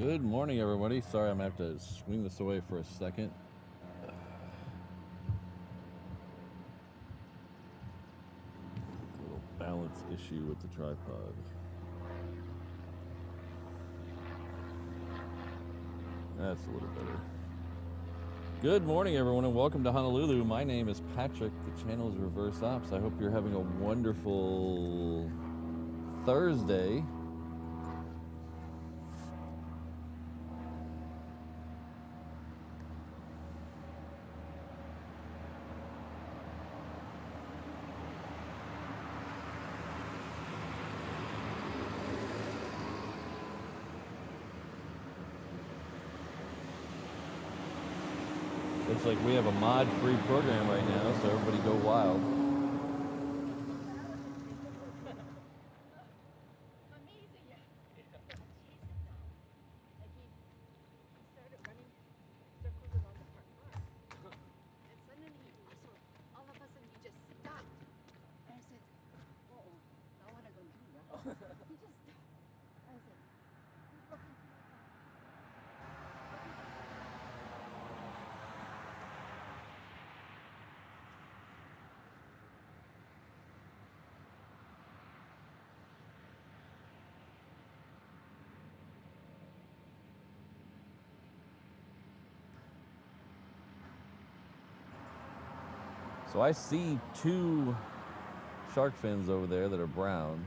Good morning, everybody. Sorry, I'm going to have to swing this away for a second. A little balance issue with the tripod. That's a little better. Good morning, everyone, and welcome to Honolulu. My name is Patrick. The channel is Reverse Ops. I hope you're having a wonderful Thursday. Looks like we have a mod-free program right now, so everybody go wild. Amazing. Like he started running circles around the park car. And suddenly all of a sudden he just stopped. And I said, uh-oh, now what am I going to do? He just stopped. I said, So I see two shark fins over there that are brown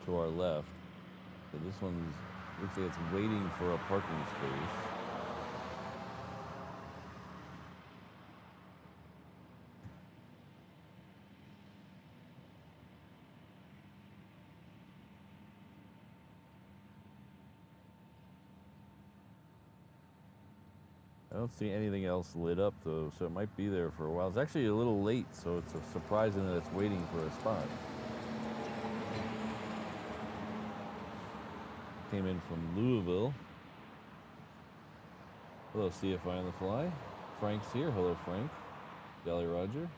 to our left. So this one looks like it's waiting for a parking space. I don't see anything else lit up though, so it might be there for a while. It's actually a little late, so it's surprising that it's waiting for a spot. Came in from Louisville. Hello, CFI on the fly. Frank's here. Hello, Frank. Jolly Roger.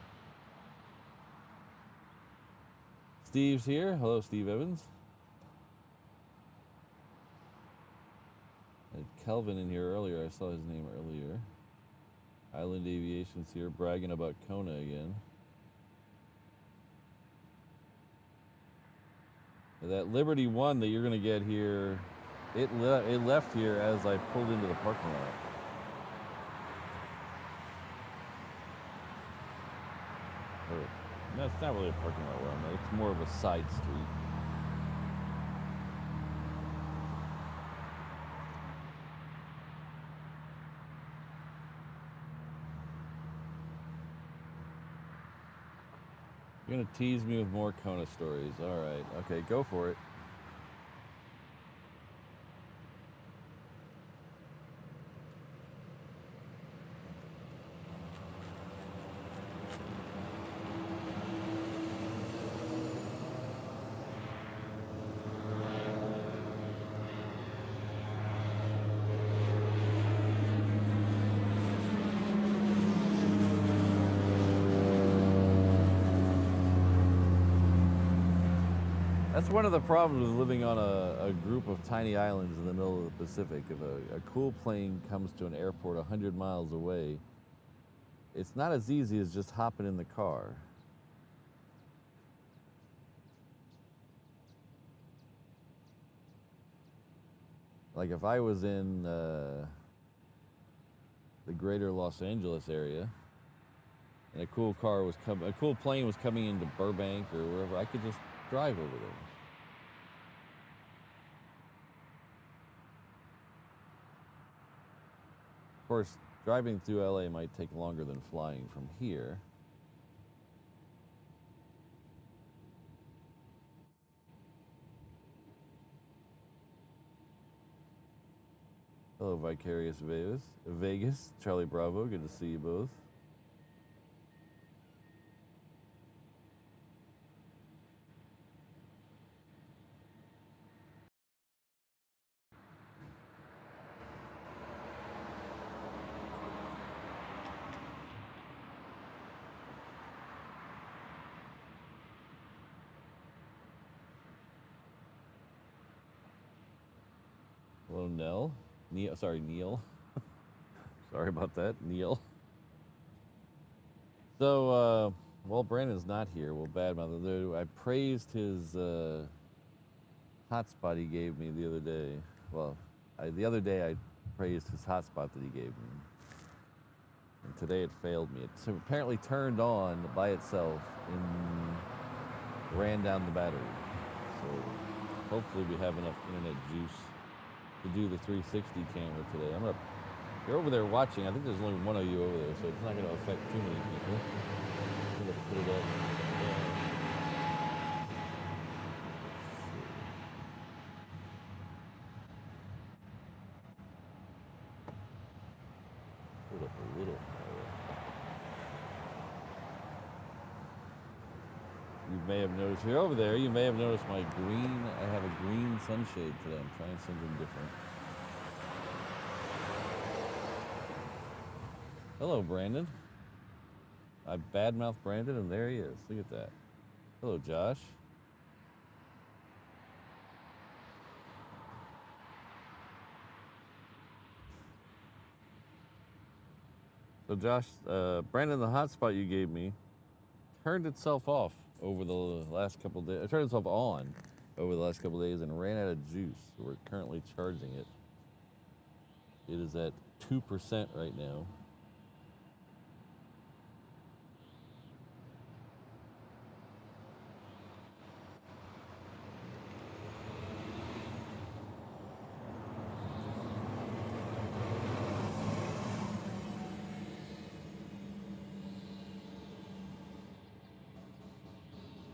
Steve's here. Hello, Steve Evans. I had Kelvin in here earlier. I saw his name earlier. Island Aviation's here bragging about Kona again. That Liberty One that you're going to get here, it left here as I pulled into the parking lot. No, it's not really a parking lot where I'm at. It's more of a side street. You're gonna tease me with more Kona stories. All right, okay, go for it. That's one of the problems with living on a group of tiny islands in the middle of the Pacific. If a cool plane comes to an airport 100 miles away, it's not as easy as just hopping in the car. Like if I was in the greater Los Angeles area and a cool plane was coming into Burbank or wherever, I could just drive over there. Of course, driving through LA might take longer than flying from here. Hello, Vicarious Vegas, Charlie Bravo, good to see you both. Hello, Nell. Neil. Sorry, Neil. Sorry about that, Neil. So, well, Brandon's not here. Well, bad mother. I praised his hotspot he gave me the other day. Well, the other day I praised his hotspot that he gave me. And today it failed me. It apparently turned on by itself and ran down the battery. So hopefully we have enough internet juice to do the 360 camera today. You're over there watching. I think there's only one of you over there, so it's not going to affect too many people. I'm going to put it up. Put it up a little higher. You may have noticed, if you're over there, you may have noticed my green, I have a green sunshade today. I'm trying something different. Hello, Brandon. I badmouthed Brandon, and there he is. Look at that. Hello, Josh. So, Josh, Brandon, the hotspot you gave me turned itself off over the last couple of days. It turned itself on over the last couple of days and ran out of juice. So we're currently charging it. It is at 2% right now.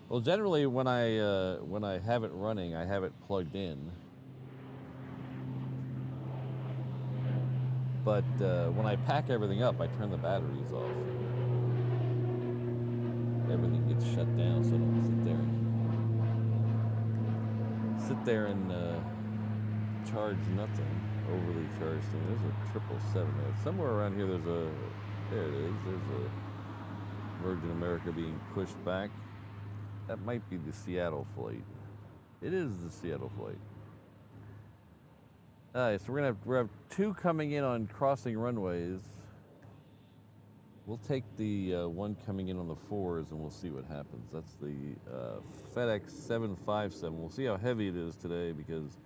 Well, generally, when I have it running, I have it plugged in. But when I pack everything up, I turn the batteries off. Everything gets shut down, so I don't sit there and charge nothing. Overly charged thing. There's a 777 there. Somewhere around here, there it is. There's a Virgin America being pushed back. That might be the Seattle flight. It is the Seattle flight. All right, so we're gonna have two coming in on crossing runways. We'll take the one coming in on the 4s and we'll see what happens. That's the FedEx 757. We'll see how heavy it is today because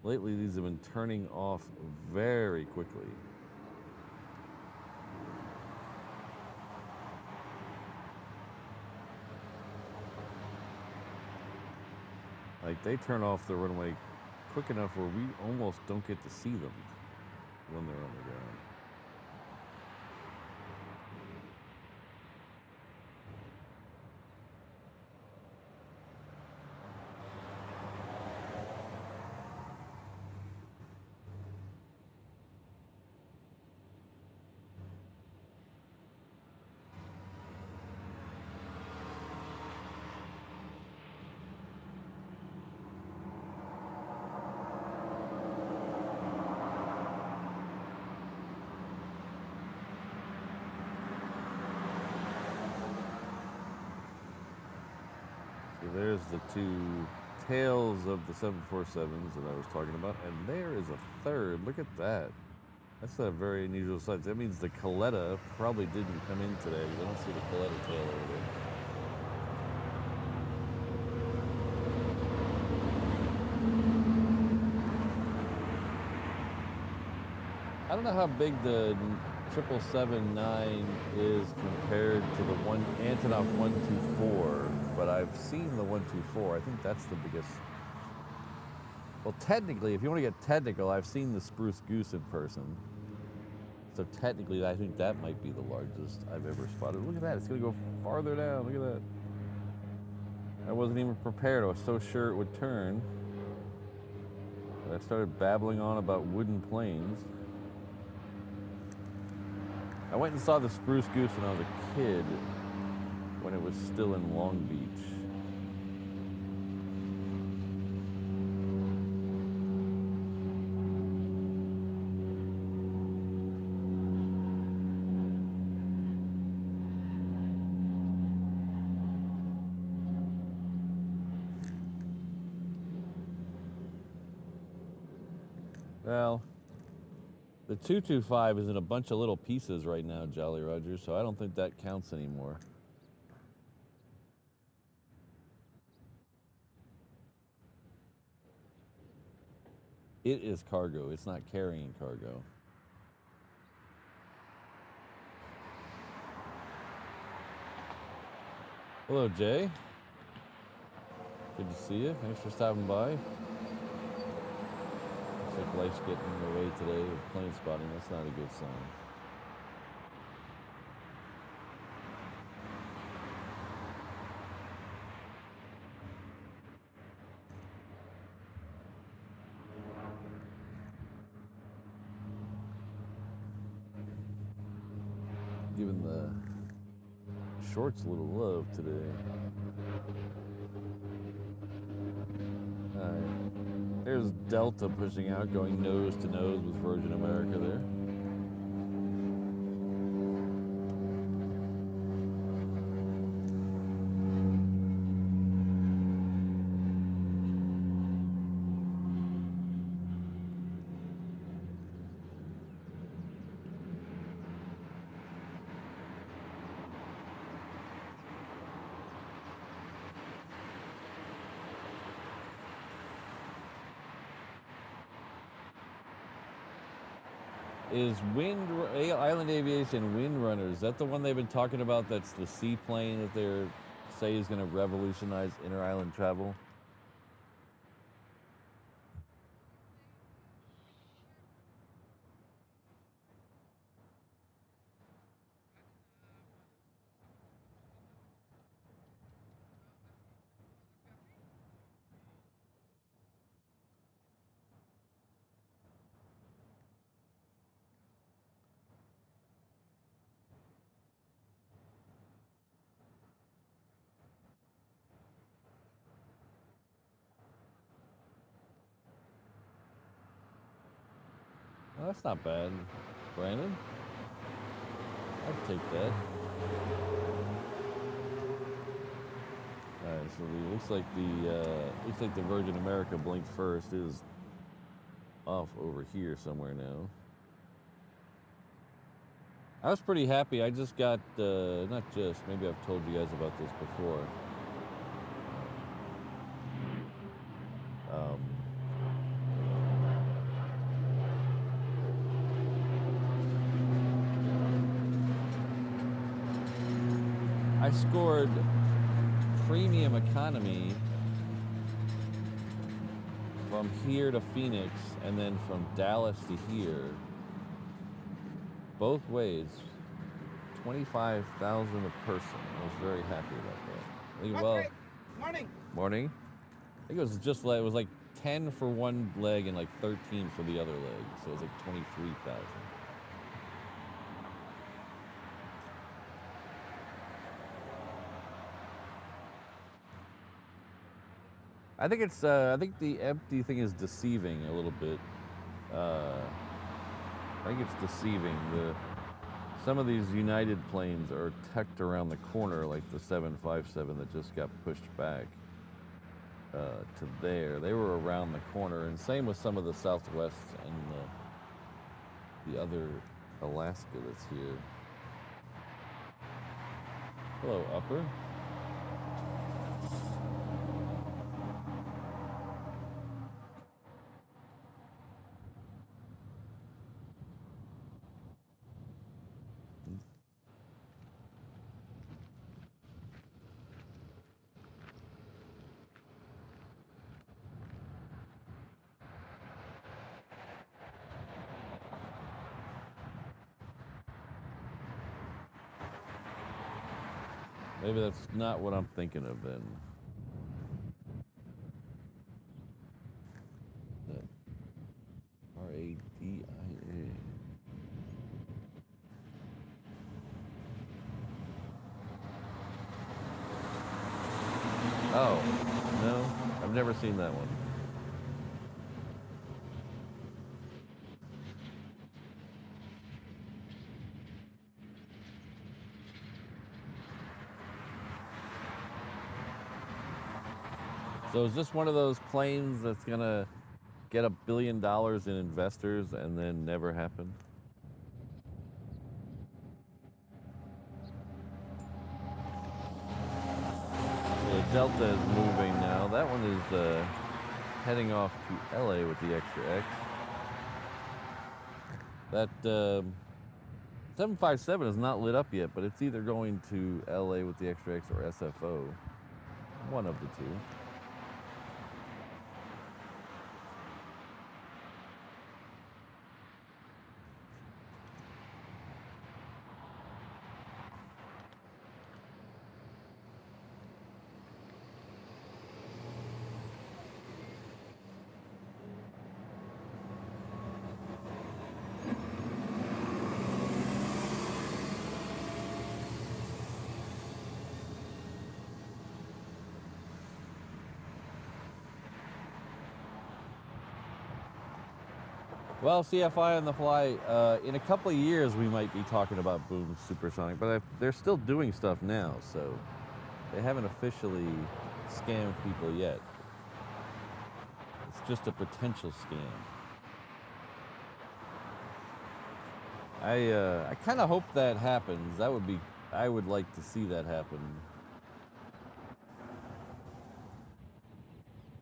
lately these have been turning off very quickly. Like, they turn off the runway quick enough where we almost don't get to see them when they're on the ground. There's the two tails of the 747s that I was talking about, and there is a third. Look at that. That's a very unusual sight. That means the Coletta probably didn't come in today. I don't see the Coletta tail over there. I don't know how big the 777-9 is compared to the Antonov 124. But I've seen the 124. I think that's the biggest. Well, technically, if you want to get technical, I've seen the Spruce Goose in person. So technically, I think that might be the largest I've ever spotted. Look at that. It's going to go farther down. Look at that. I wasn't even prepared. I was so sure it would turn. I started babbling on about wooden planes. I went and saw the Spruce Goose when I was a kid, when it was still in Long Beach. Well, The 225 is in a bunch of little pieces right now, Jolly Roger, so I don't think that counts anymore. It is cargo. It's not carrying cargo. Hello, Jay. Good to see you. Thanks for stopping by. Looks like life's getting in the way today with plane spotting. That's not a good sign. Giving the shorts a little love today. All right. There's Delta pushing out, going nose to nose with Virgin America there. Is Island Aviation Windrunner, is that the one they've been talking about that's the seaplane that they're say is going to revolutionize inter-island travel? Oh, that's not bad, Brandon. I'd take that. All right, so it looks like the Virgin America blinked first. It is off over here somewhere now. I was pretty happy. I just got not just, maybe I've told you guys about this before. I scored premium economy from here to Phoenix and then from Dallas to here. Both ways, $25,000 a person. I was very happy about that. Well, morning. Morning. I think it was just like, it was like 10 for one leg and like 13 for the other leg. So it was like 23,000. I think it's. I think the empty thing is deceiving a little bit. I think it's deceiving. Some of these United planes are tucked around the corner, like the 757 that just got pushed back to there. They were around the corner, and same with some of the Southwest and the other Alaska that's here. Hello, Upper. Maybe that's not what I'm thinking of then. RADIA. Oh, no, I've never seen that one. So is this one of those planes that's gonna get $1 billion in investors and then never happen? Delta is moving now. That one is heading off to LA with the extra X. That 757 is not lit up yet, but it's either going to LA with the extra X or SFO. One of the two. Well, CFI on the fly, in a couple of years we might be talking about Boom Supersonic, but they're still doing stuff now, so they haven't officially scammed people yet. It's just a potential scam. I kind of hope that happens. I would like to see that happen.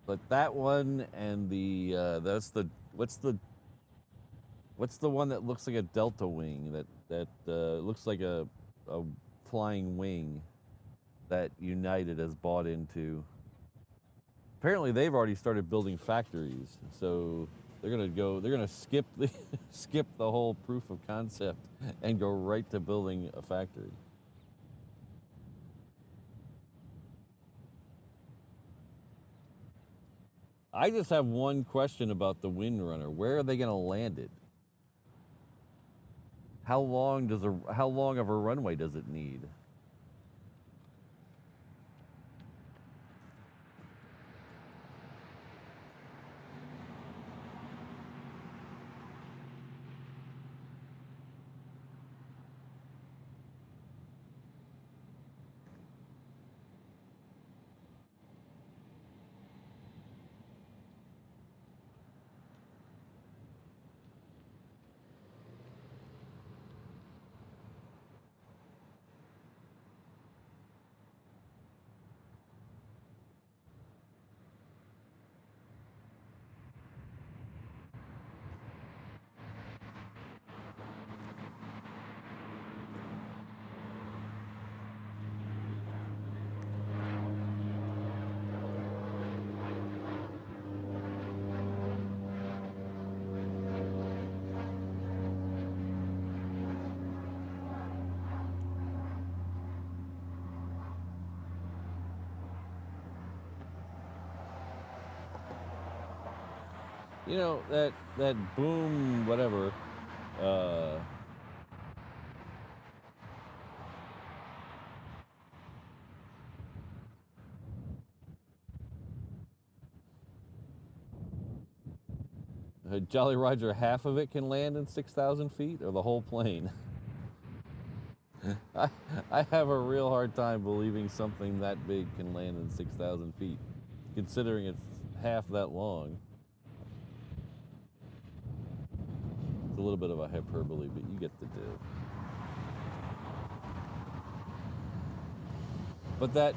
But that one and what's the one that looks like a Delta wing, that looks like a flying wing that United has bought into? Apparently they've already started building factories, so they're gonna skip the whole proof of concept and go right to building a factory. I just have one question about the Windrunner. Where are they gonna land it? How long of a runway does it need? You know, that Boom whatever, Jolly Roger, half of it can land in 6,000 feet, or the whole plane? I have a real hard time believing something that big can land in 6,000 feet, considering it's half that long. It's a little bit of a hyperbole, but you get the deal. But that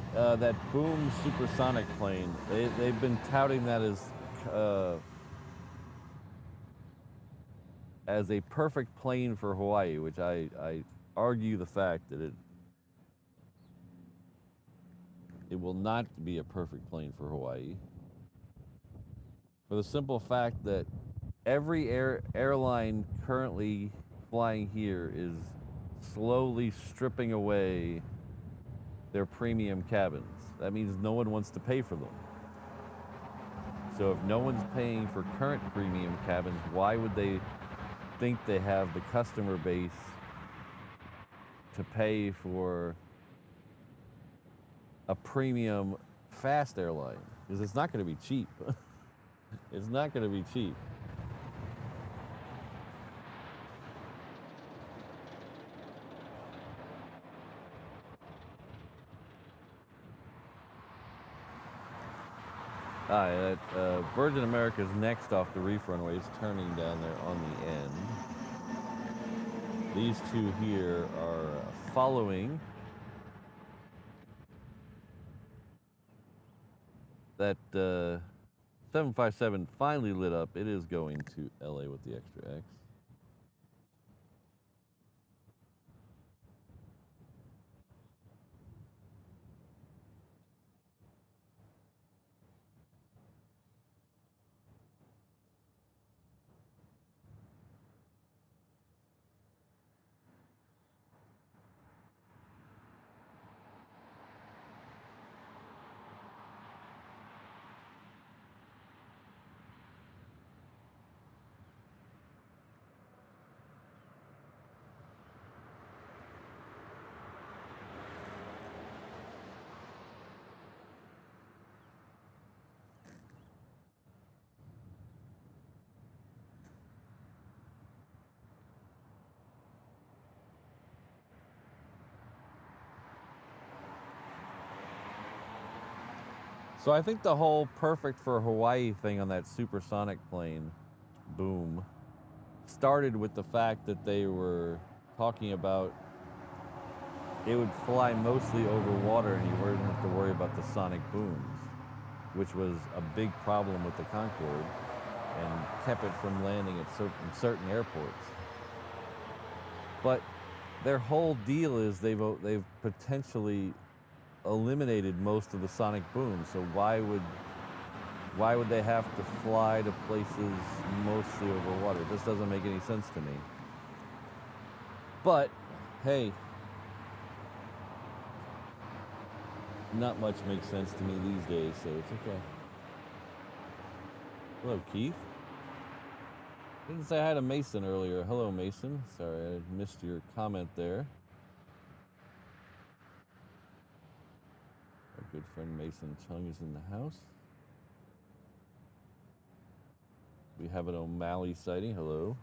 Boom supersonic plane, they've been touting that as a perfect plane for Hawaii, which I argue the fact that it will not be a perfect plane for Hawaii, for the simple fact that every airline currently flying here is slowly stripping away their premium cabins. That means no one wants to pay for them. So if no one's paying for current premium cabins, why would they think they have the customer base to pay for a premium fast airline? Because it's not going to be cheap. It's not going to be cheap. Hi, Virgin America's next off the reef runway is turning down there on the end. These two here are following that 757 finally lit up. It is going to LA with the extra X. So I think the whole perfect for Hawaii thing on that supersonic plane, boom, started with the fact that they were talking about it would fly mostly over water and you wouldn't have to worry about the sonic booms, which was a big problem with the Concorde and kept it from landing at certain airports. But their whole deal is they've potentially eliminated most of the sonic boom, so why would they have to fly to places mostly over water? This doesn't make any sense to me. But hey, not much makes sense to me these days, so it's okay. Hello, Keith. Didn't say hi to Mason earlier. Hello, Mason. Sorry, I missed your comment there. Good friend Mason Chung is in the house. We have an O'Malley sighting. Hello.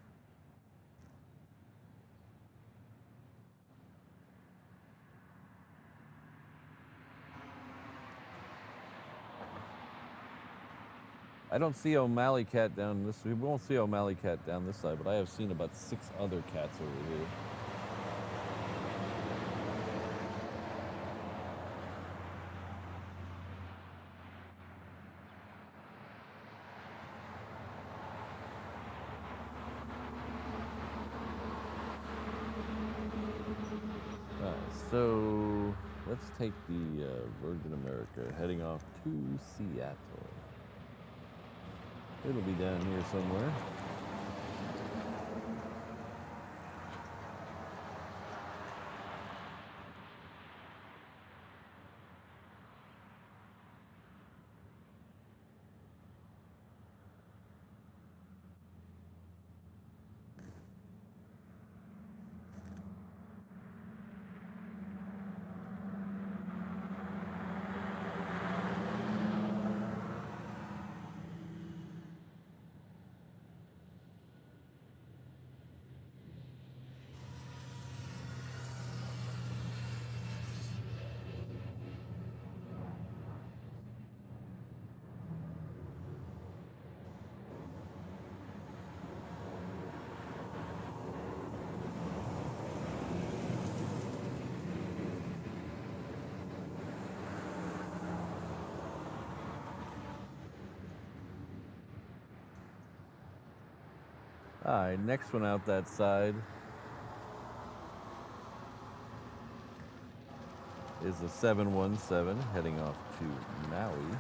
I don't see O'Malley cat down this. We won't see O'Malley cat down this side, but I have seen about 6 other cats over here. So let's take the Virgin America heading off to Seattle. It'll be down here somewhere. All right, next one out that side is the 717 heading off to Maui.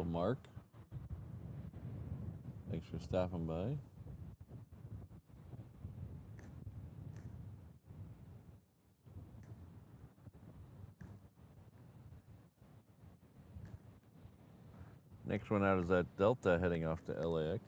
Hello, Mark. Thanks for stopping by. Next one out is that Delta heading off to LAX.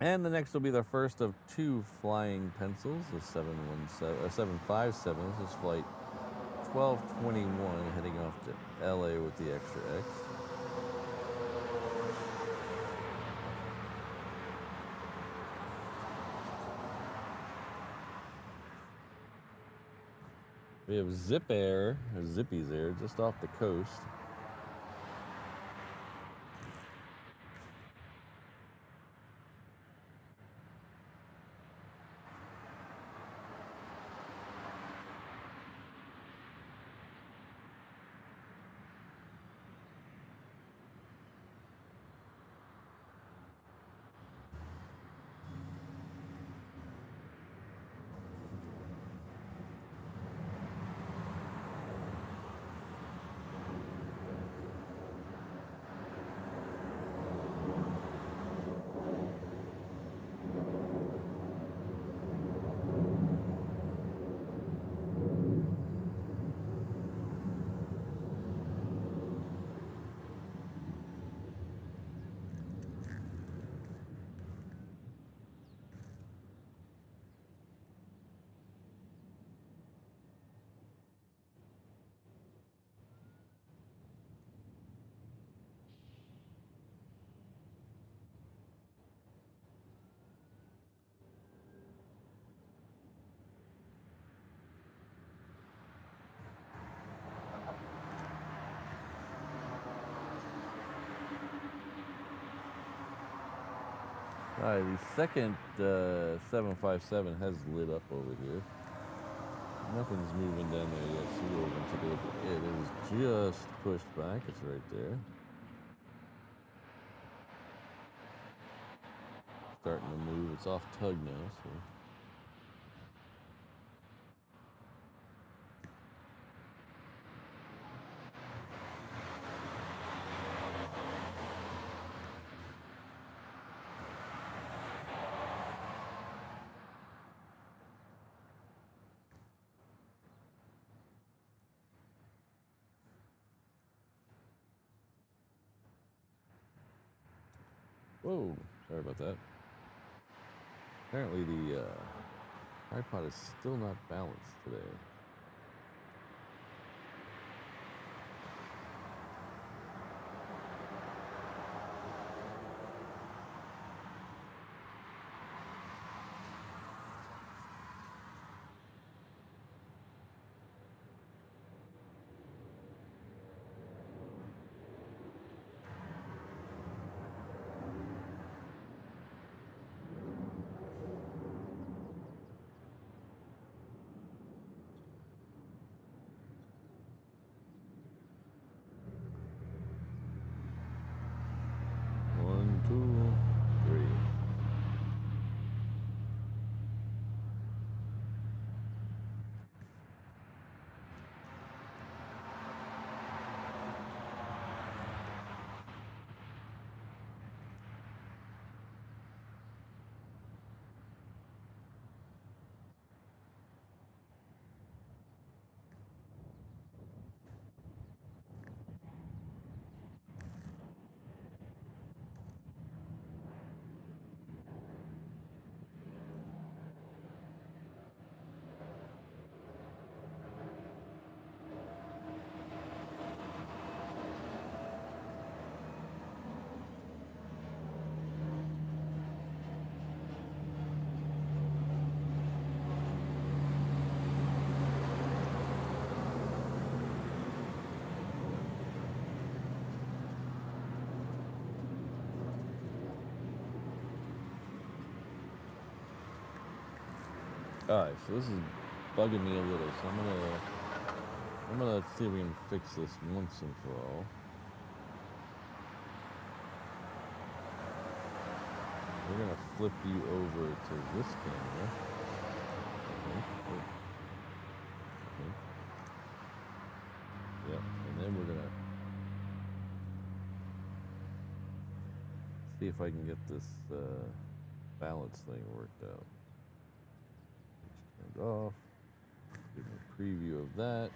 And the next will be the first of two flying pencils, the 757. This is flight 1221 heading off to LA with the extra X. We have Zip Air, or Zippy's Air, just off the coast. All right, the second 757 has lit up over here. Nothing's moving down there yet, so we're going to take a look at it. It is just pushed back. It's right there. Starting to move. It's off tug now, so. Whoa, sorry about that. Apparently the tripod is still not balanced today. Alright, so this is bugging me a little, so I'm gonna see if we can fix this once and for all. We're gonna flip you over to this camera. Okay. Yep, and then we're gonna see if I can get this balance thing worked out. It's turned off. Give me a preview of that.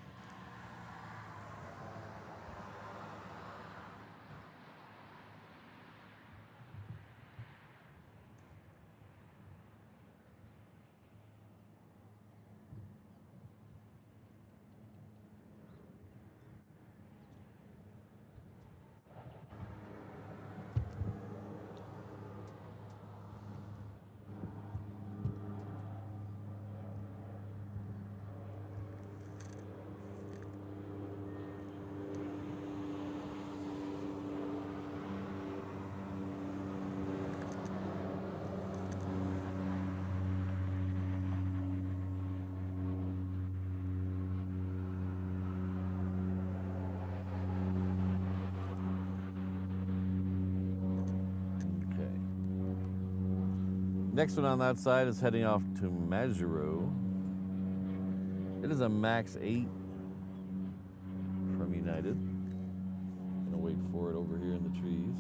Next one on that side is heading off to Majuro. It is a MAX 8 from United. Gonna wait for it over here in the trees.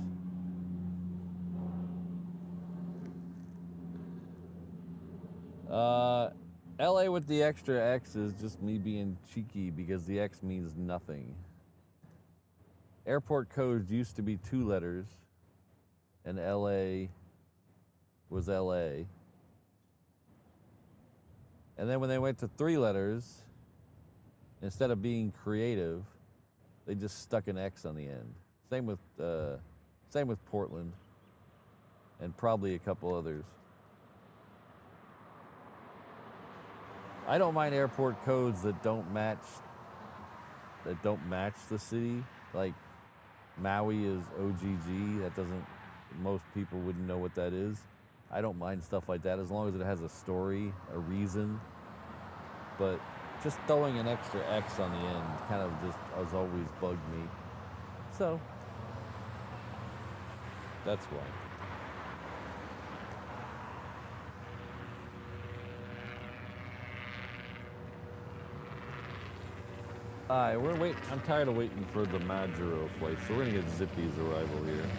LA with the extra X is just me being cheeky because the X means nothing. Airport codes used to be 2 letters, and LA was LA. And then when they went to 3 letters, instead of being creative, they just stuck an X on the end. Same with Portland, and probably a couple others. I don't mind airport codes that don't match the city. Like Maui is OGG. That doesn't, most people wouldn't know what that is. I don't mind stuff like that as long as it has a story, a reason. But just throwing an extra X on the end kind of just has always bugged me. So that's why. Alright, we're waiting. I'm tired of waiting for the Majuro flight, so we're gonna get Zippy's arrival here.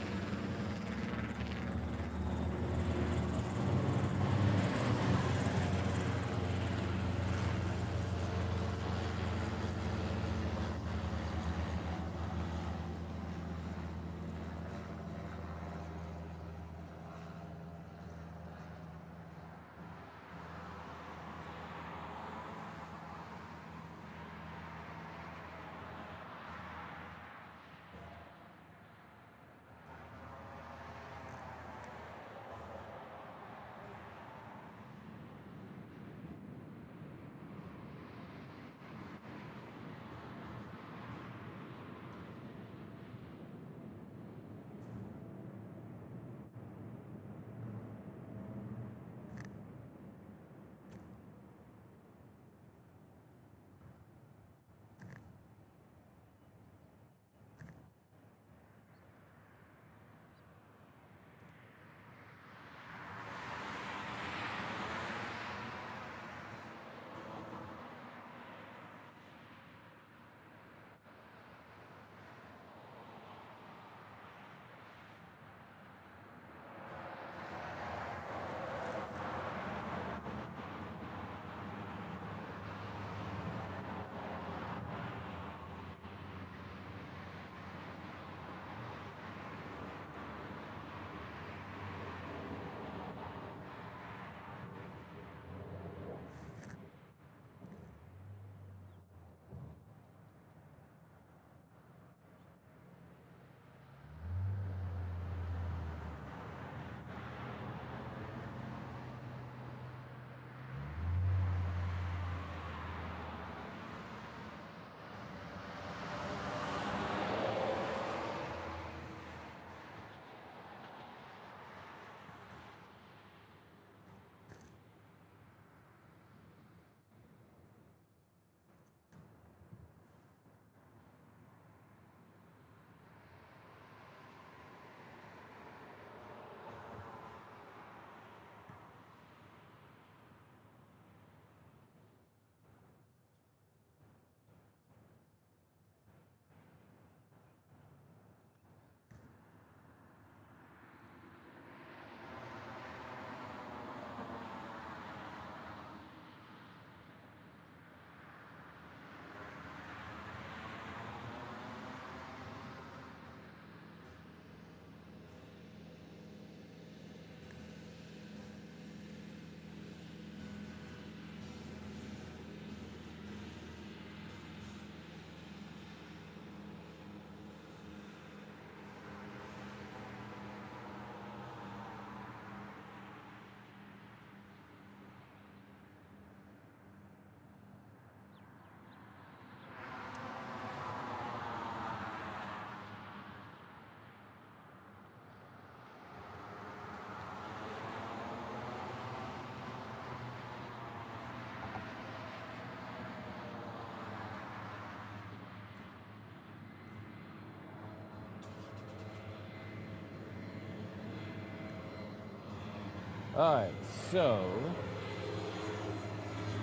All right, so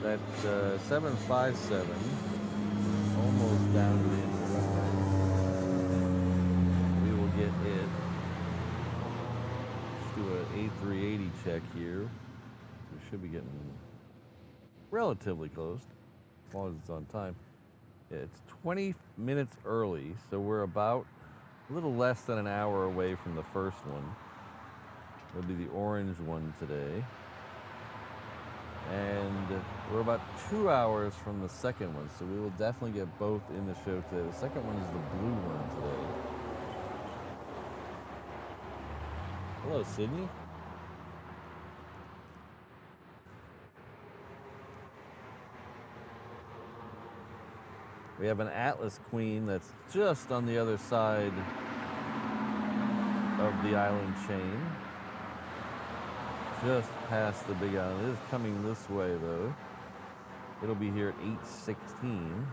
that 757 almost down to the end of the runway. We will get it. Let's do an A380 check here. We should be getting relatively close, as long as it's on time. It's 20 minutes early, so we're about a little less than an hour away from the first one. It'll be the orange one today. And we're about 2 hours from the second one, so we will definitely get both in the show today. The second one is the blue one today. Hello, Sydney. We have an Atlas Queen that's just on the other side of the island chain. Just past the big island. It is coming this way though. It'll be here at 8:16.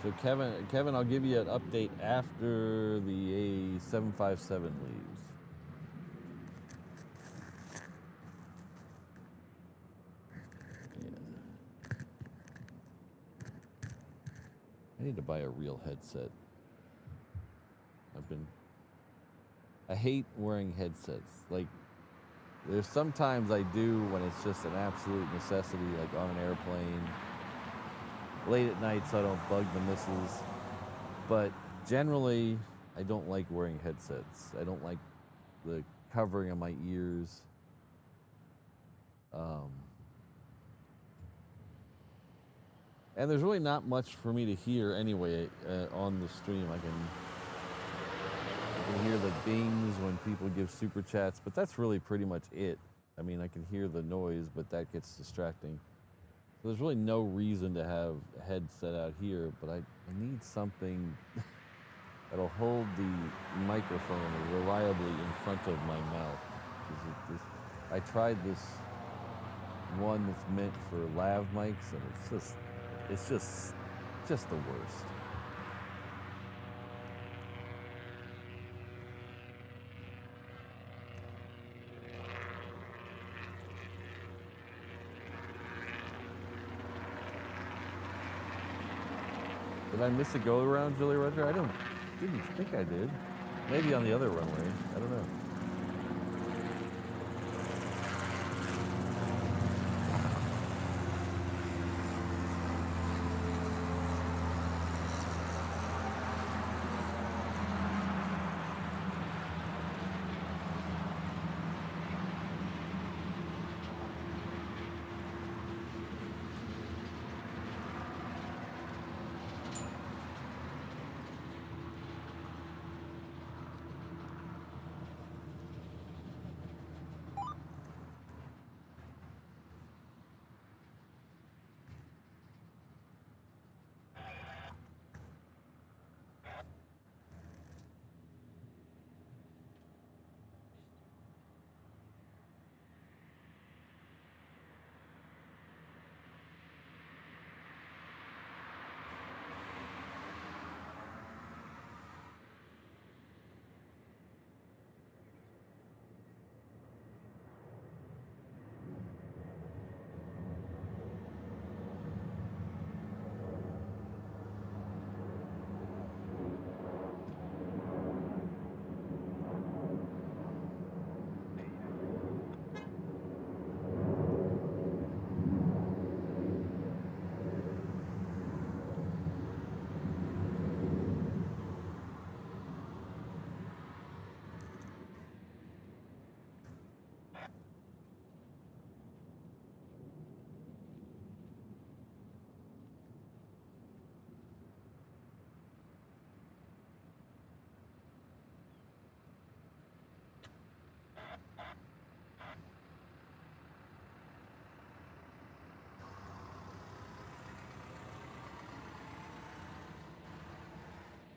So Kevin, I'll give you an update after the A757 leaves. Yeah. I need to buy a real headset. I hate wearing headsets. Like, there's sometimes I do when it's just an absolute necessity, like on an airplane. Late at night so I don't bug the missus. But generally, I don't like wearing headsets. I don't like the covering of my ears. And there's really not much for me to hear anyway on the stream. I can hear the dings when people give super chats, but that's really pretty much it. I mean, I can hear the noise, but that gets distracting. There's really no reason to have a headset out here, but I need something that'll hold the microphone reliably in front of my mouth. I tried this one that's meant for lav mics, and it's just the worst. Did I miss a go around, Julie Roger? I didn't think I did. Maybe on the other runway. I don't know.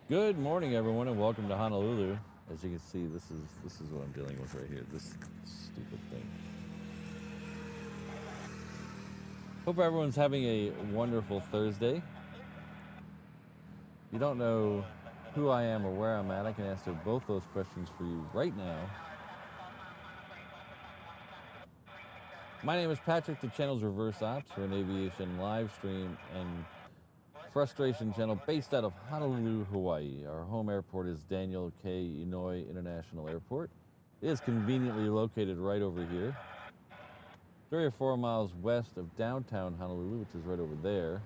Good morning, everyone, and welcome to Honolulu. As you can see, this is what I'm dealing with right here. This stupid thing. Hope everyone's having a wonderful Thursday. If you don't know who I am or where I'm at, I can answer both those questions for you right now. My name is Patrick. The channel's Reverse Ops. We're an aviation live stream and frustration channel based out of Honolulu, Hawaii. Our home airport is Daniel K. Inouye International Airport. It is conveniently located right over here, 3 or 4 miles west of downtown Honolulu, which is right over there,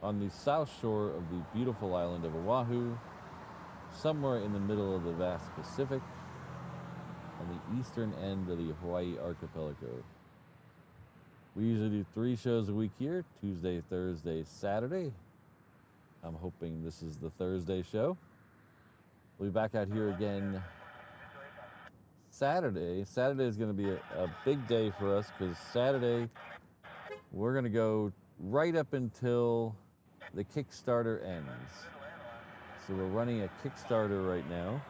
on the south shore of the beautiful island of Oahu, somewhere in the middle of the vast Pacific, on the eastern end of the Hawaii archipelago. We usually do 3 shows a week here, Tuesday, Thursday, Saturday. I'm hoping this is the Thursday show. We'll be back out here again Saturday. Saturday is going to be a big day for us because Saturday we're going to go right up until the Kickstarter ends. So we're running a Kickstarter right now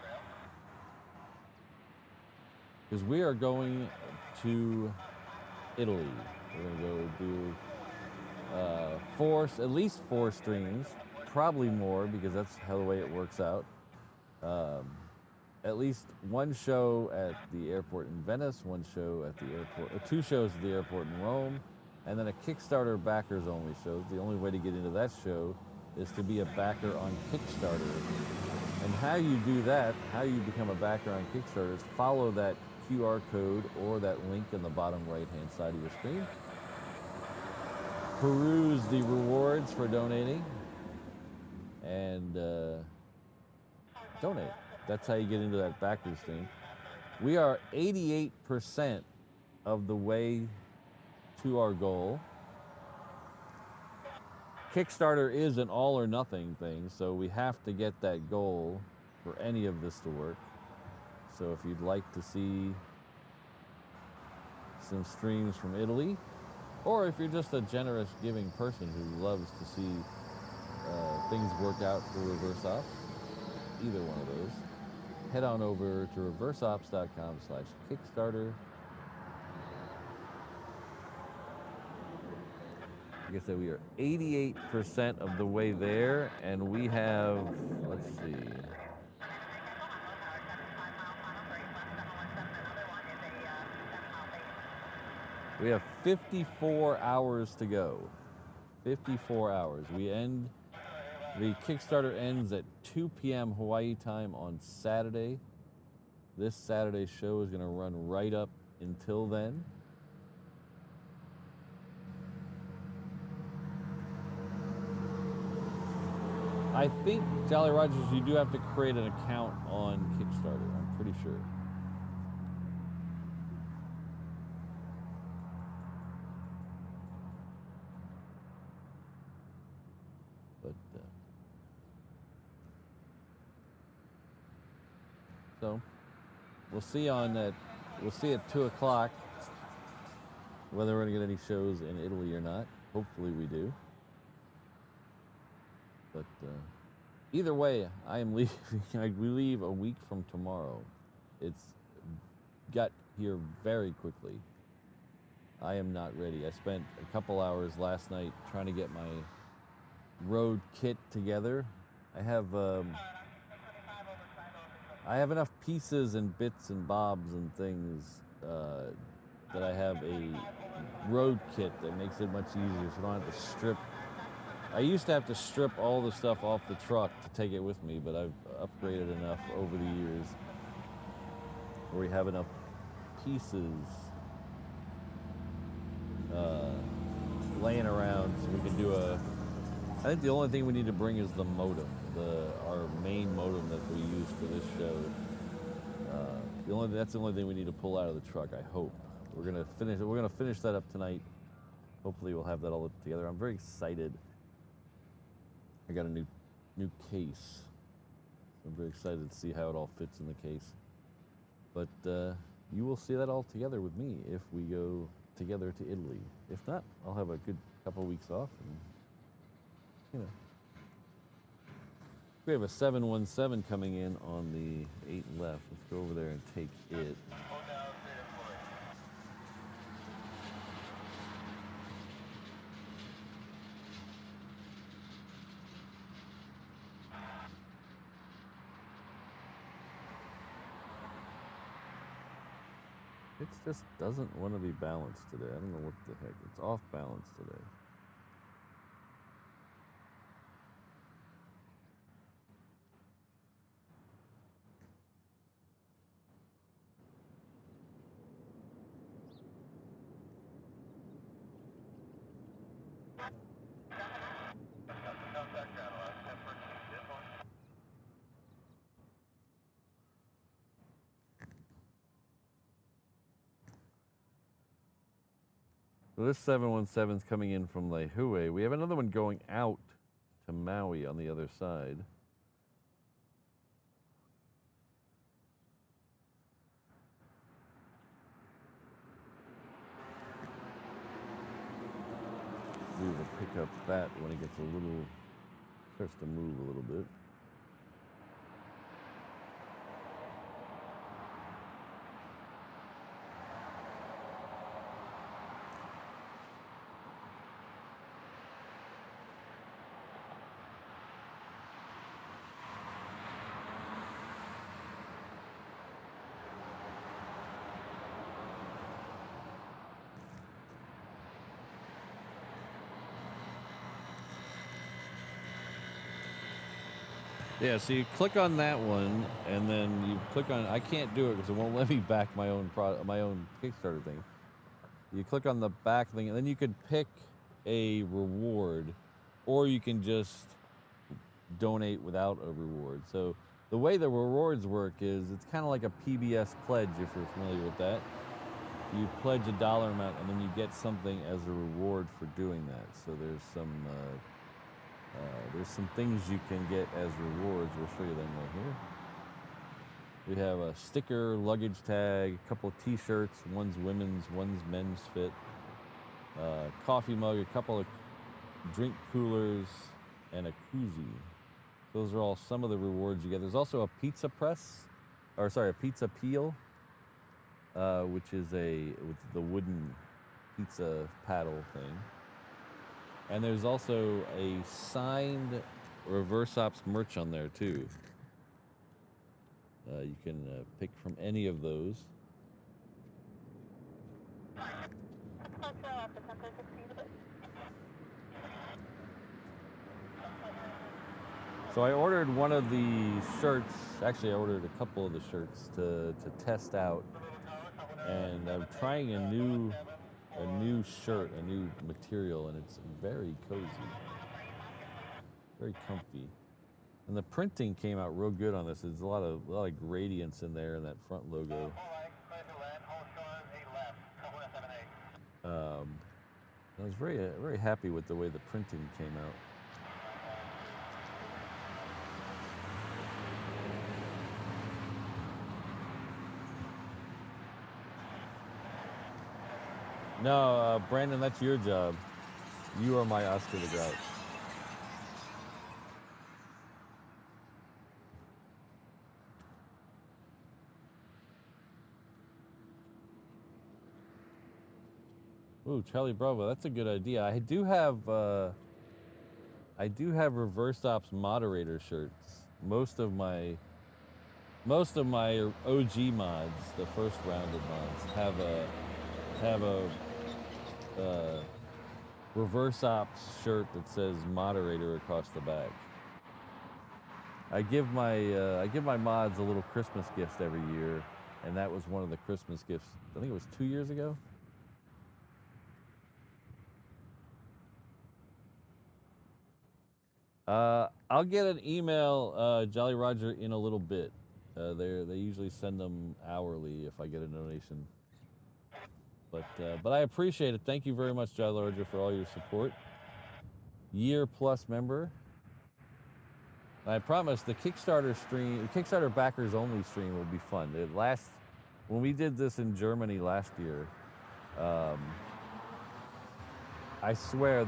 because we are going to Italy. We're going to go do at least 4 streams. Probably more because that's how the way it works out. At least 1 show at the airport in Venice, 1 show at the airport, or 2 shows at the airport in Rome, and then a Kickstarter backers only show. The only way to get into that show is to be a backer on Kickstarter. And how you do that, how you become a backer on Kickstarter is follow that QR code or that link in the bottom right-hand side of your screen. Peruse the rewards for donating. And donate. That's how you get into that backers thing. We are 88% of the way to our goal. Kickstarter is an all or nothing thing, so we have to get that goal for any of this to work. So if you'd like to see some streams from Italy, or if you're just a generous giving person who loves to see things work out for Reverse Ops, either one of those, head on over to reverseops.com/Kickstarter. Like I said, we are 88% of the way there, and we have, let's see, we have 54 hours to go. 54 hours. The Kickstarter ends at 2 p.m. Hawaii time on Saturday. This Saturday show is going to run right up until then. I think, Jolly Rogers, you do have to create an account on Kickstarter. I'm pretty sure. But, so we'll see at 2 o'clock whether we're gonna get any shows in Italy or not. Hopefully we do. But either way, I am leaving. We leave a week from tomorrow. It's got here very quickly. I am not ready. I spent a couple hours last night trying to get my road kit together. I have enough pieces and bits and bobs and things that I have a road kit that makes it much easier, so I don't have to strip. I used to have to strip all the stuff off the truck to take it with me, but I've upgraded enough over the years where we have enough pieces laying around so we can do I think the only thing we need to bring is the modem, our main modem that we use for this show. That's the only thing we need to pull out of the truck, I hope. We're gonna finish that up tonight. Hopefully we'll have that all together. I'm very excited. I got a new case. I'm very excited to see how it all fits in the case. But you will see that all together with me if we go together to Italy. If not, I'll have a good couple weeks off and, We have a 717 coming in on the 8 left. Let's go over there and take it. It just doesn't want to be balanced today. I don't know what the heck. It's off balance today. So this 717 is coming in from Lehue. We have another one going out to Maui on the other side. We will pick up that when it gets a little, starts to move a little bit. Yeah, so you click on that one, and then you click on. I can't do it because it won't let me back my own Kickstarter thing. You click on the back thing, and then you could pick a reward, or you can just donate without a reward. So the way the rewards work is it's kind of like a PBS pledge, if you're familiar with that. You pledge a dollar amount, and then you get something as a reward for doing that. So there's some things you can get as rewards. We'll show you them right here. We have a sticker, luggage tag, a couple of t-shirts, one's women's, one's men's fit, coffee mug, a couple of drink coolers, and a koozie. Those are all some of the rewards you get. There's also a pizza press, or sorry, a pizza peel, which is with the wooden pizza paddle thing. And there's also a signed Reverse Ops merch on there too. You can pick from any of those. So I ordered one of the shirts. Actually, I ordered a couple of the shirts to test out, and I'm trying a new shirt, a new material, and it's very cozy, very comfy. And the printing came out real good on this. There's a lot of gradients in there in that front logo. I was very happy with the way the printing came out. No, Brandon, that's your job. You are my Oscar the Grouch. Ooh, Charlie Bravo, that's a good idea. I do have Reverse Ops moderator shirts. Most of my OG mods, the first rounded mods, have a Reverse Ops shirt that says moderator across the back. I give my mods a little Christmas gift every year, and that was one of the Christmas gifts. I think it was 2 years ago. I'll get an email, Jolly Roger, in a little bit. They usually send them hourly if I get a donation. But I appreciate it. Thank you very much, Jolly Roger, for all your support. Year plus member. And I promise the Kickstarter stream, Kickstarter backers only stream will be fun. When we did this in Germany last year, I swear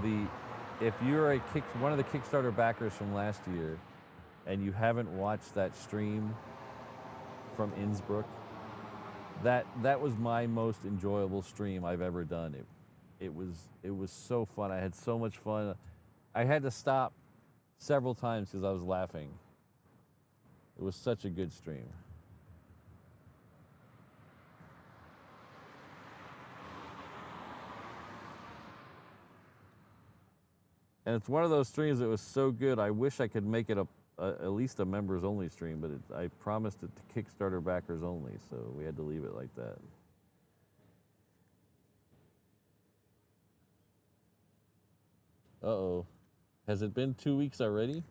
if you're one of the Kickstarter backers from last year, and you haven't watched that stream from Innsbruck, that was my most enjoyable stream I've ever done. It was so fun. I had so much fun. I had to stop several times because I was laughing. It was such a good stream. And it's one of those streams that was so good, I wish I could make it at least a members only stream, but I promised it to Kickstarter backers only, so we had to leave it like that. Uh-oh. Has it been 2 weeks already?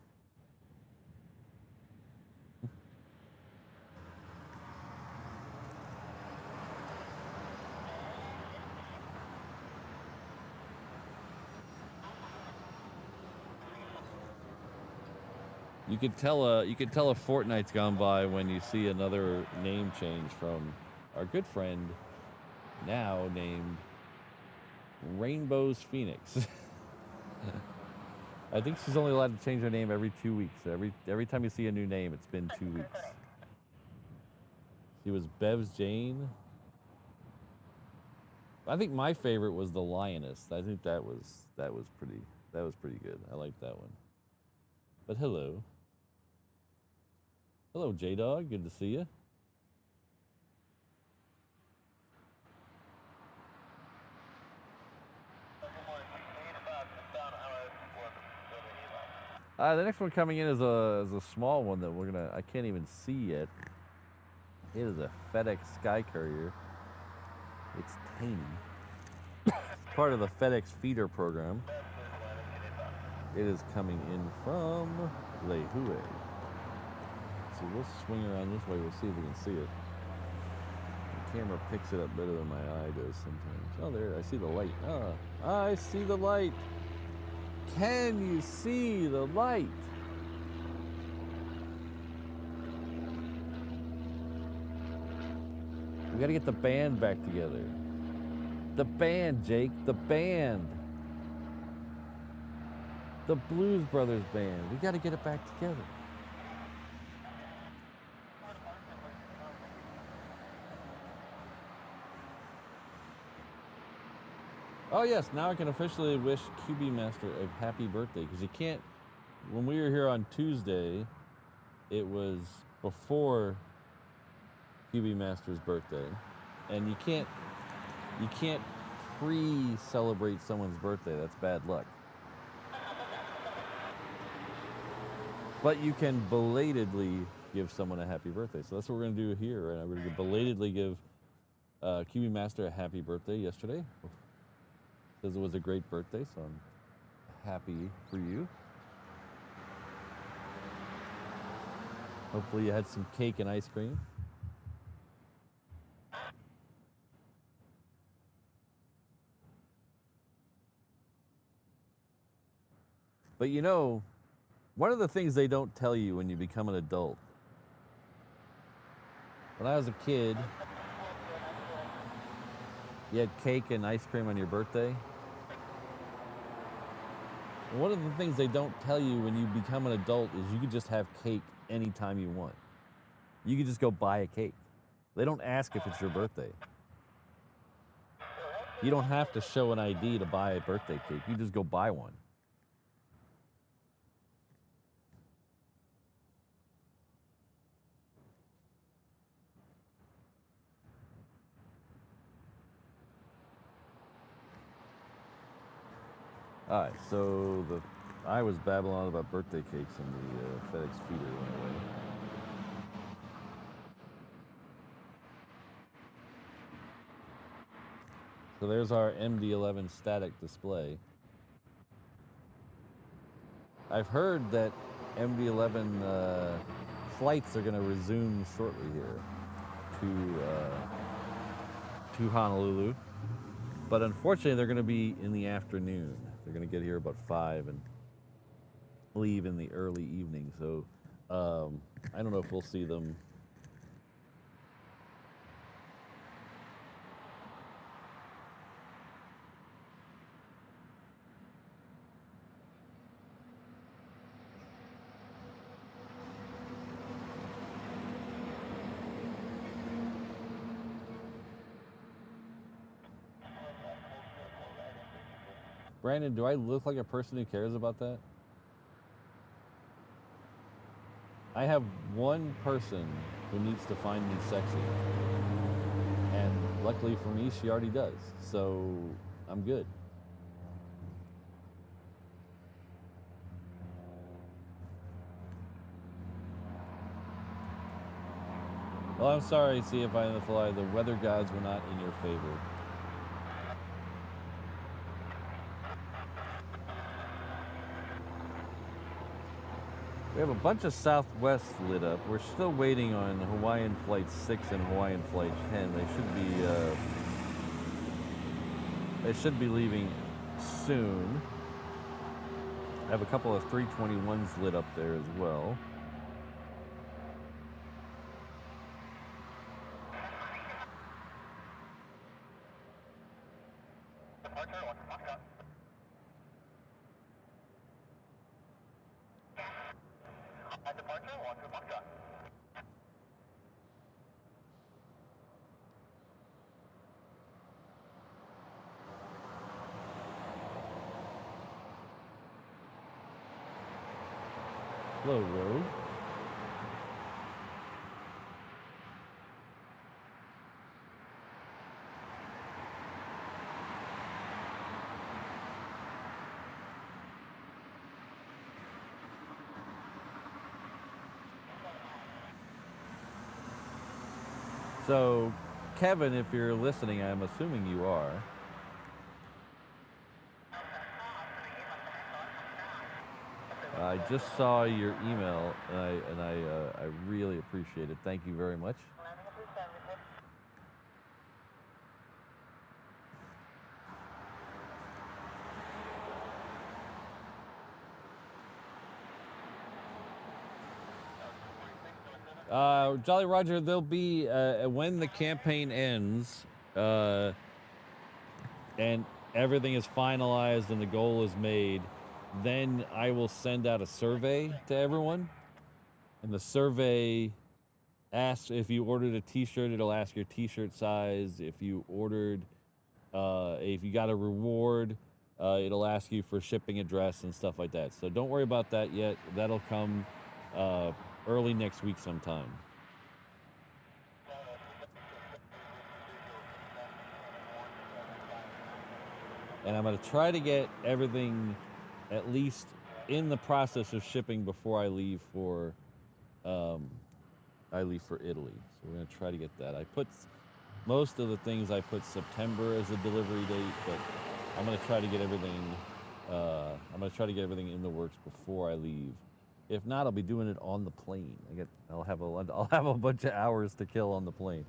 You could tell a fortnight's gone by when you see another name change from our good friend, now named Rainbow's Phoenix. I think she's only allowed to change her name every 2 weeks. Every time you see a new name, it's been 2 weeks. She was Bev's Jane. I think my favorite was the Lioness. I think that was pretty good. I liked that one. But hello. Hello, J-Dog. Good to see you. The next one coming in is a small one that I can't even see yet. It is a FedEx Sky Courier. It's tiny. It's part of the FedEx feeder program. It is coming in from Lehue. So we'll swing around this way. We'll see if we can see it. The camera picks it up better than my eye does sometimes. Oh, there, I see the light. Ah, I see the light. Can you see the light? We gotta get the band back together. The band, Jake, the band. The Blues Brothers band. We gotta get it back together. Oh yes, now I can officially wish QB Master a happy birthday, because you can't, when we were here on Tuesday, it was before QB Master's birthday, and you can't pre-celebrate someone's birthday. That's bad luck. But you can belatedly give someone a happy birthday. So that's what we're gonna do here right now. We're gonna belatedly give QB Master a happy birthday yesterday. Says it was a great birthday, so I'm happy for you. Hopefully you had some cake and ice cream. But you know, one of the things they don't tell you when you become an adult. When I was a kid, you had cake and ice cream on your birthday. And one of the things they don't tell you when you become an adult is you can just have cake anytime you want. You can just go buy a cake. They don't ask if it's your birthday. You don't have to show an ID to buy a birthday cake. You just go buy one. All right, so I was babbling on about birthday cakes and the FedEx feeder went away. So there's our MD-11 static display. I've heard that MD-11 flights are going to resume shortly here to Honolulu, but unfortunately they're going to be in the afternoon. They're going to get here about 5 and leave in the early evening. So I don't know if we'll see them. Brandon, do I look like a person who cares about that? I have one person who needs to find me sexy. And luckily for me, she already does. So I'm good. Well, I'm sorry, CFI on the fly. The weather gods were not in your favor. We have a bunch of Southwest lit up. We're still waiting on Hawaiian Flight 6 and Hawaiian Flight 10. They should be leaving soon. I have a couple of 321s lit up there as well. Hello, Road. So, Kevin, if you're listening, I'm assuming you are. I just saw your email, and I really appreciate it. Thank you very much. Jolly Roger, there'll be, when the campaign ends, and everything is finalized and the goal is made, then I will send out a survey to everyone. And the survey asks if you ordered a t-shirt, it'll ask your t-shirt size. If you ordered, if you got a reward, it'll ask you for shipping address and stuff like that. So don't worry about that yet. That'll come early next week sometime. And I'm going to try to get everything at least in the process of shipping before I leave for Italy. So we're going to try to get that. I put most of the things, I put September as a delivery date, but I'm going to try to get everything in the works before I leave. If not, I'll be doing it on the plane. I'll have a bunch of hours to kill on the plane.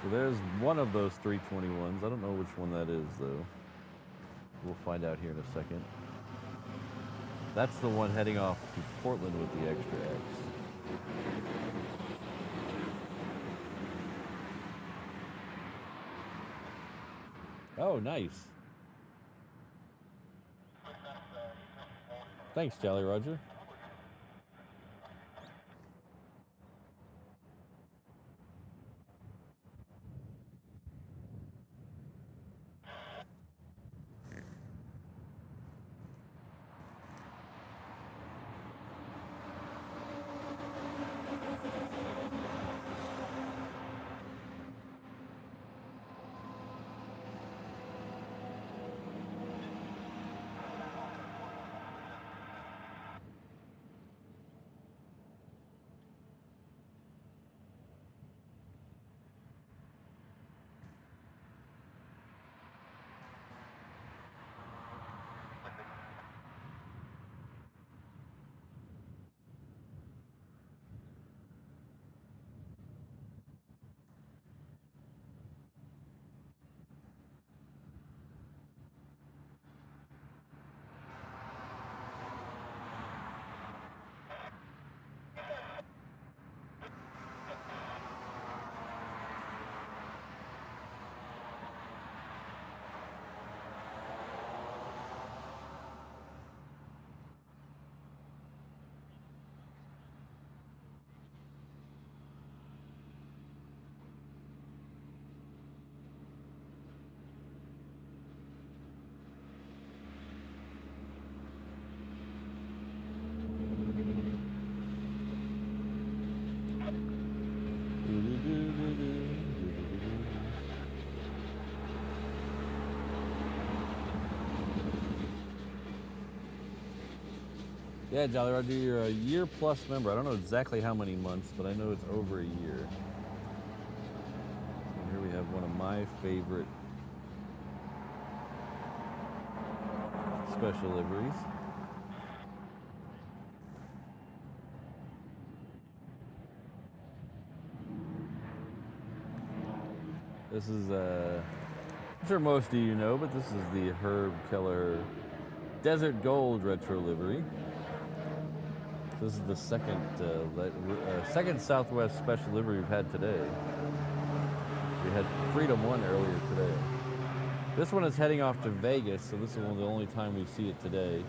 So there's one of those 321s. I don't know which one that is, though. We'll find out here in a second. That's the one heading off to Portland with the extra X. Oh, nice. Thanks, Jolly Roger. Yeah, Jolly Roger, you're a year plus member. I don't know exactly how many months, but I know it's over a year. And here we have one of my favorite special liveries. This is, I'm sure most of you know, but this is the Herb Keller Desert Gold Retro livery. This is the second Southwest special livery we've had today. We had Freedom 1 earlier today. This one is heading off to Vegas, so this is one of the only time we see it today.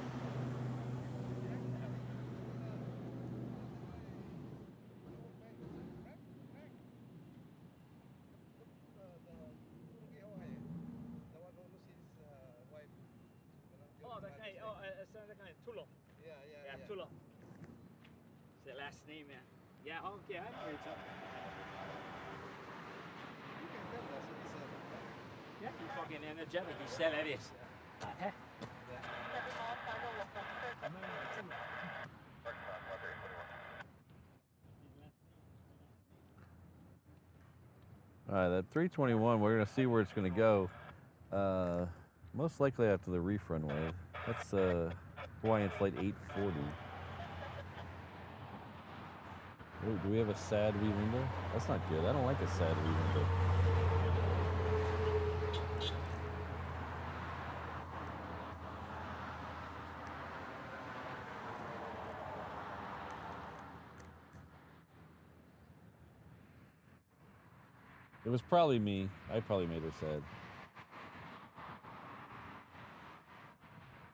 The last name, yeah. Yeah, okay, I know it's up. Yeah, he's fucking energetic. He said it is. All right, that 321, we're going to see where it's going to go. Most likely after the reef runway. That's Hawaiian Flight 840. Ooh, do we have a sad wee window? That's not good. I don't like a sad wee window. It was probably me. I probably made her sad.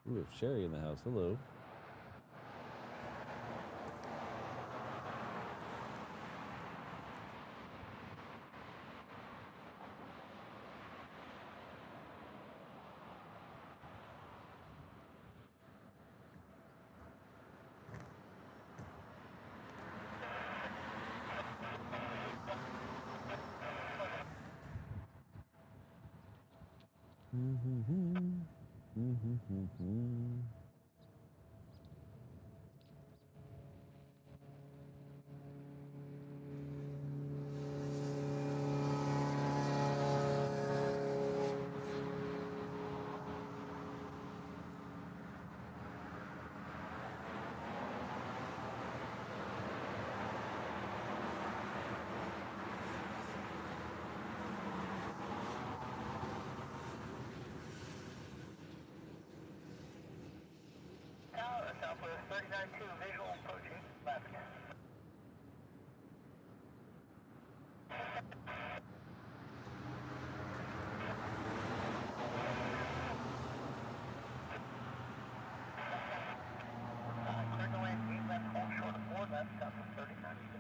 Ooh, we have Sherry in the house. Hello. Southwest 392, visual approaching, left. Clear to land, 8 left, hold short of 4 left, Southwest 392.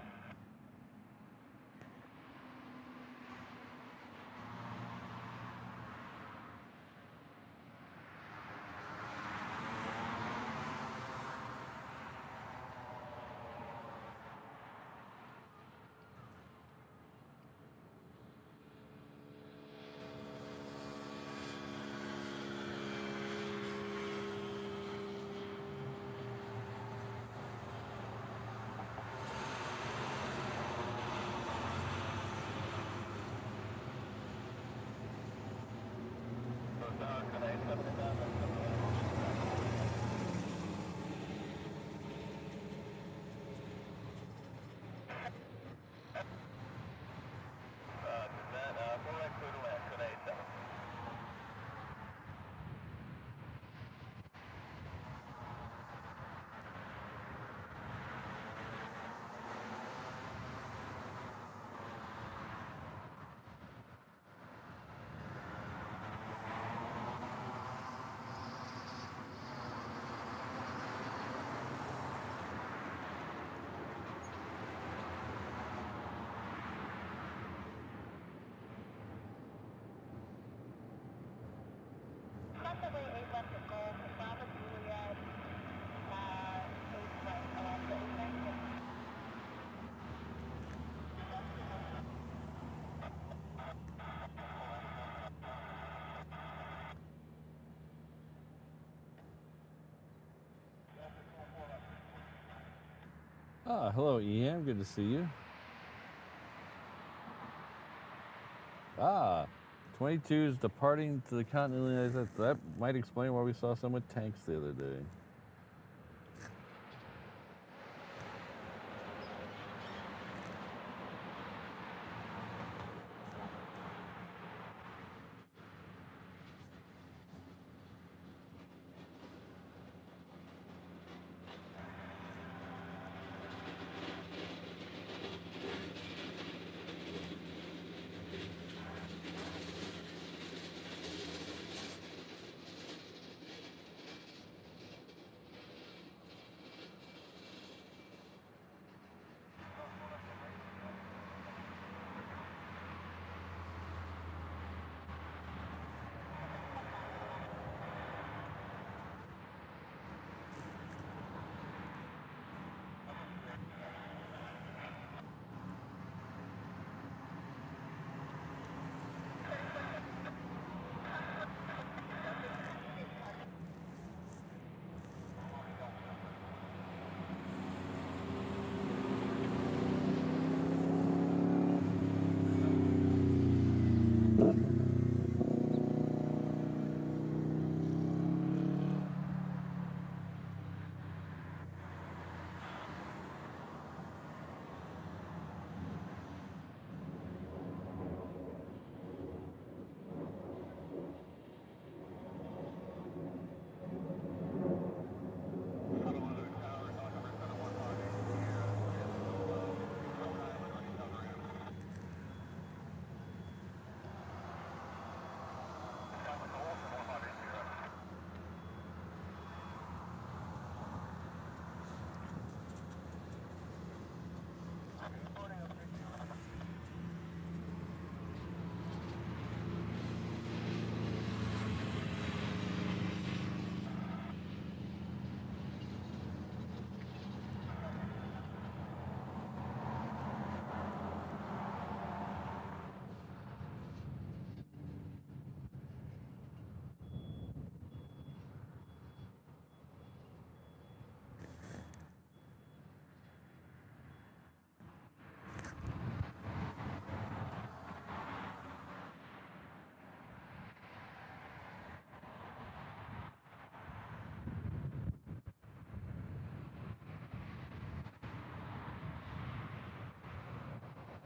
Ah, hello, Ian. Good to see you. Ah, 22's departing to the continental United States. That might explain why we saw some with tanks the other day.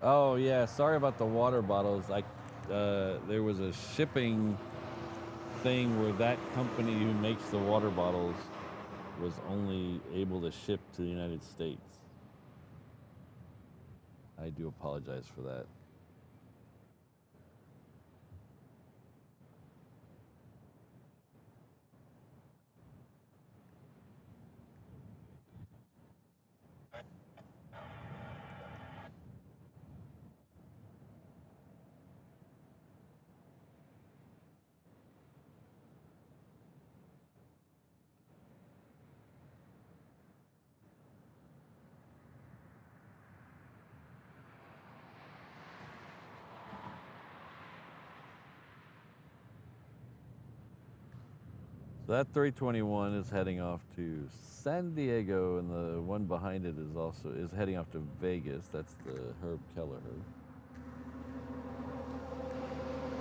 Oh yeah, sorry about the water bottles. There was a shipping thing where that company who makes the water bottles was only able to ship to the United States. I do apologize for that. So that 321 is heading off to San Diego, and the one behind it is heading off to Vegas. That's the Herb Kelleher.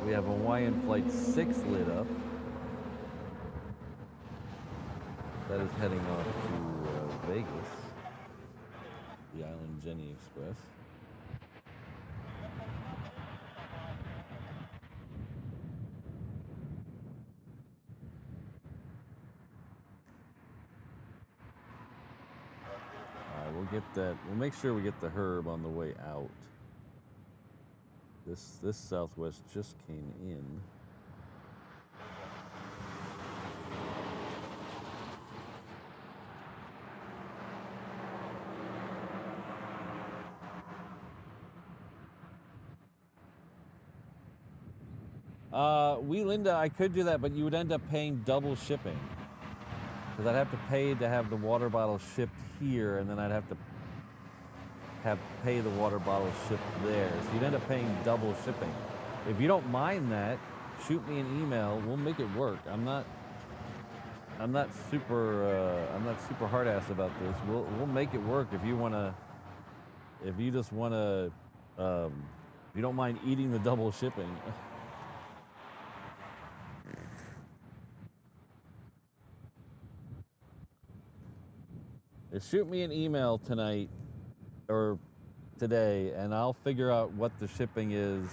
We have Hawaiian Flight 6 lit up. That is heading off to Vegas, the Island Jenny Express. We'll make sure we get the Herb on the way out. This Southwest just came in. Linda, I could do that, but you would end up paying double shipping. Because I'd have to pay to have the water bottle shipped here, and then I'd have to pay the water bottle shipped there. So you'd end up paying double shipping. If you don't mind that, shoot me an email. We'll make it work. I'm not I'm not super hard ass about this. We'll make it work if you wanna. If you just wanna, if you don't mind eating the double shipping. Shoot me an email tonight or today, and I'll figure out what the shipping is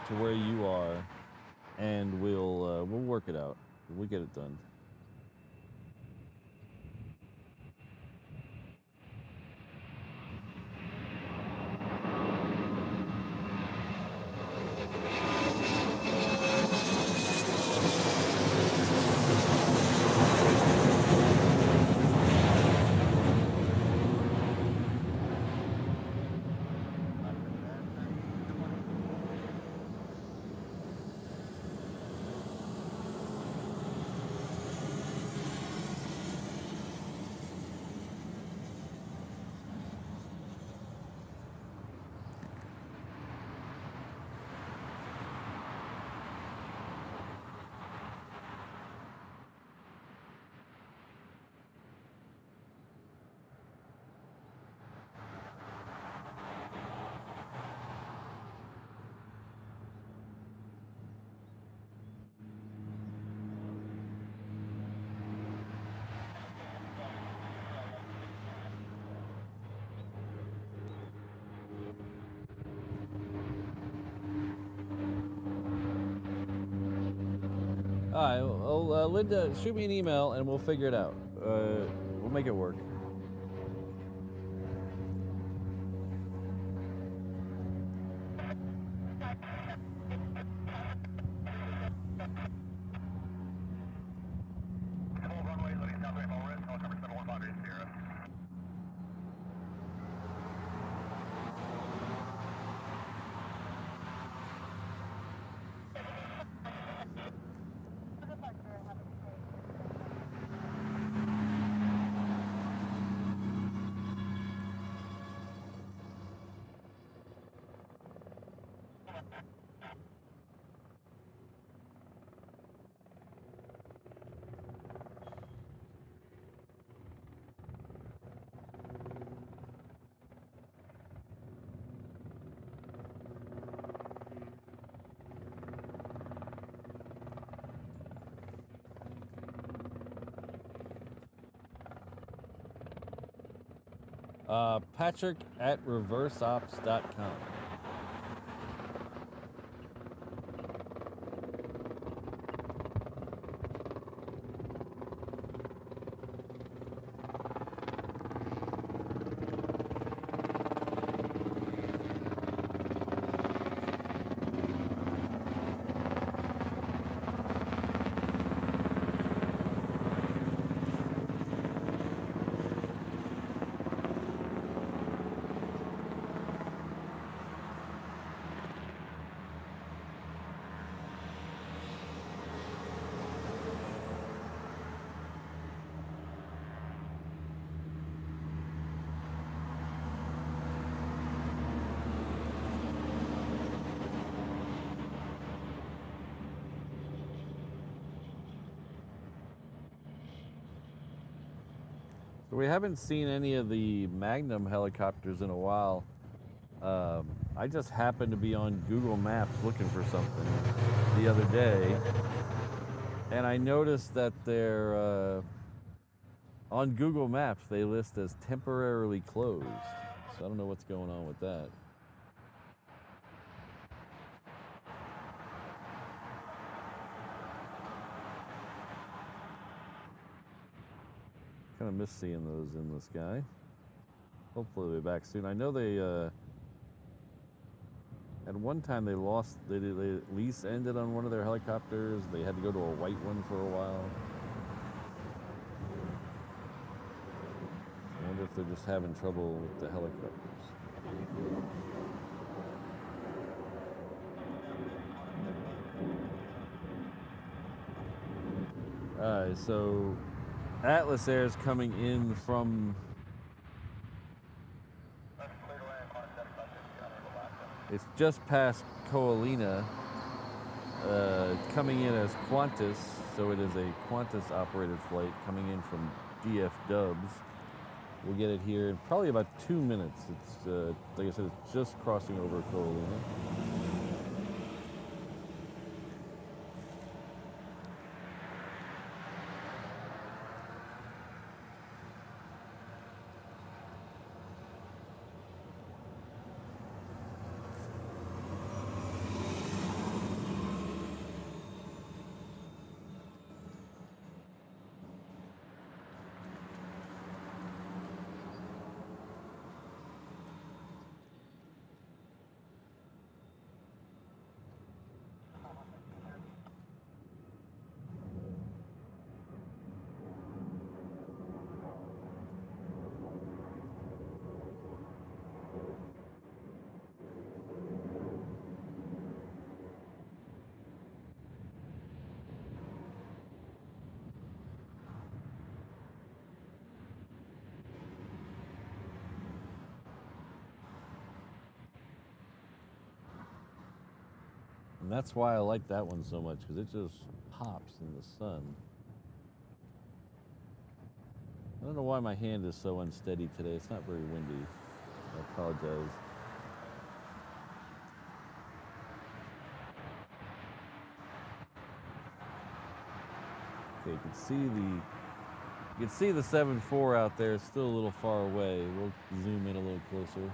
to where you are, and we'll work it out. We'll get it done. All right, well, Linda, shoot me an email and we'll figure it out. We'll make it work. Patrick at reverseops.com. We haven't seen any of the Magnum helicopters in a while. I just happened to be on Google Maps looking for something the other day, and I noticed that they're on Google Maps they list as temporarily closed. So I don't know what's going on with that. Kind of miss seeing those in the sky. Hopefully they'll be back soon. I know they, at one time they lease ended on one of their helicopters. They had to go to a white one for a while. I wonder if they're just having trouble with the helicopters. Alright, so Atlas Air is coming in from it's just past Koalina. coming in as Qantas, so it is a Qantas operated flight coming in from DF Dubs. We'll get it here in probably about 2 minutes. It's, like I said, it's just crossing over Honolulu. And that's why I like that one so much, because it just pops in the sun. I don't know why my hand is so unsteady today. It's not very windy. I apologize. Okay, you can see the 7.4 out there. It's still a little far away. We'll zoom in a little closer.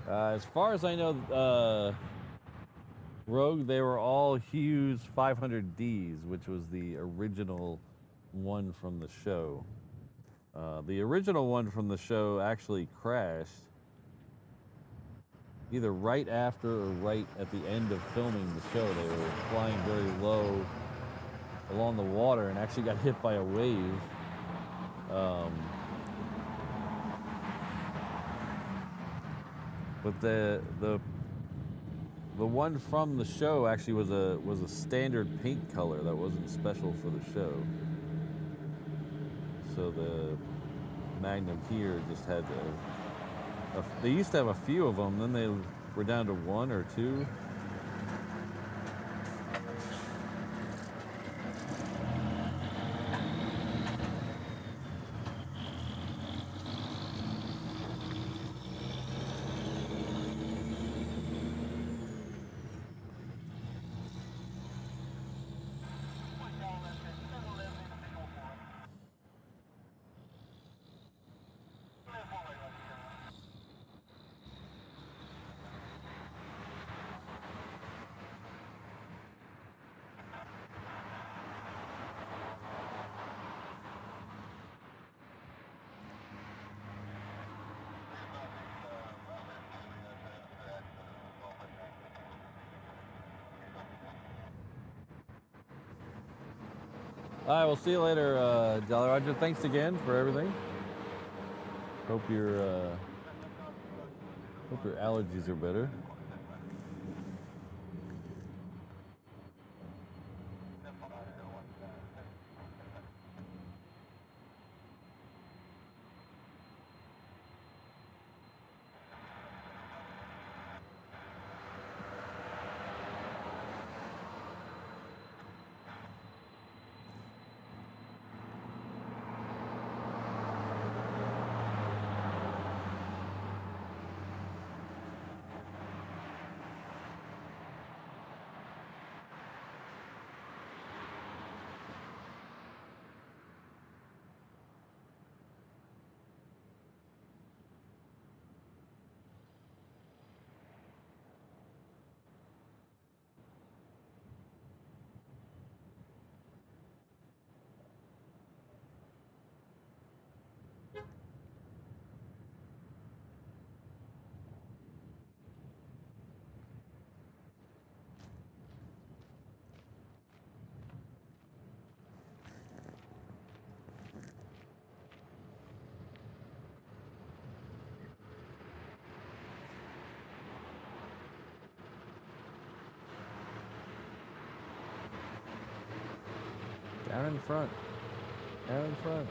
As far as I know, Rogue, they were all Hughes 500Ds, which was the original one from the show. The original one from the show actually crashed either right after or right at the end of filming the show. They were flying very low along the water and actually got hit by a wave. But the one from the show actually was a standard paint color that wasn't special for the show. So the Magnum here just had they used to have a few of them, then they were down to 1 or 2. All right, we'll see you later, Jolly Roger. Thanks again for everything. Hope your allergies are better. Down in front. Down in front.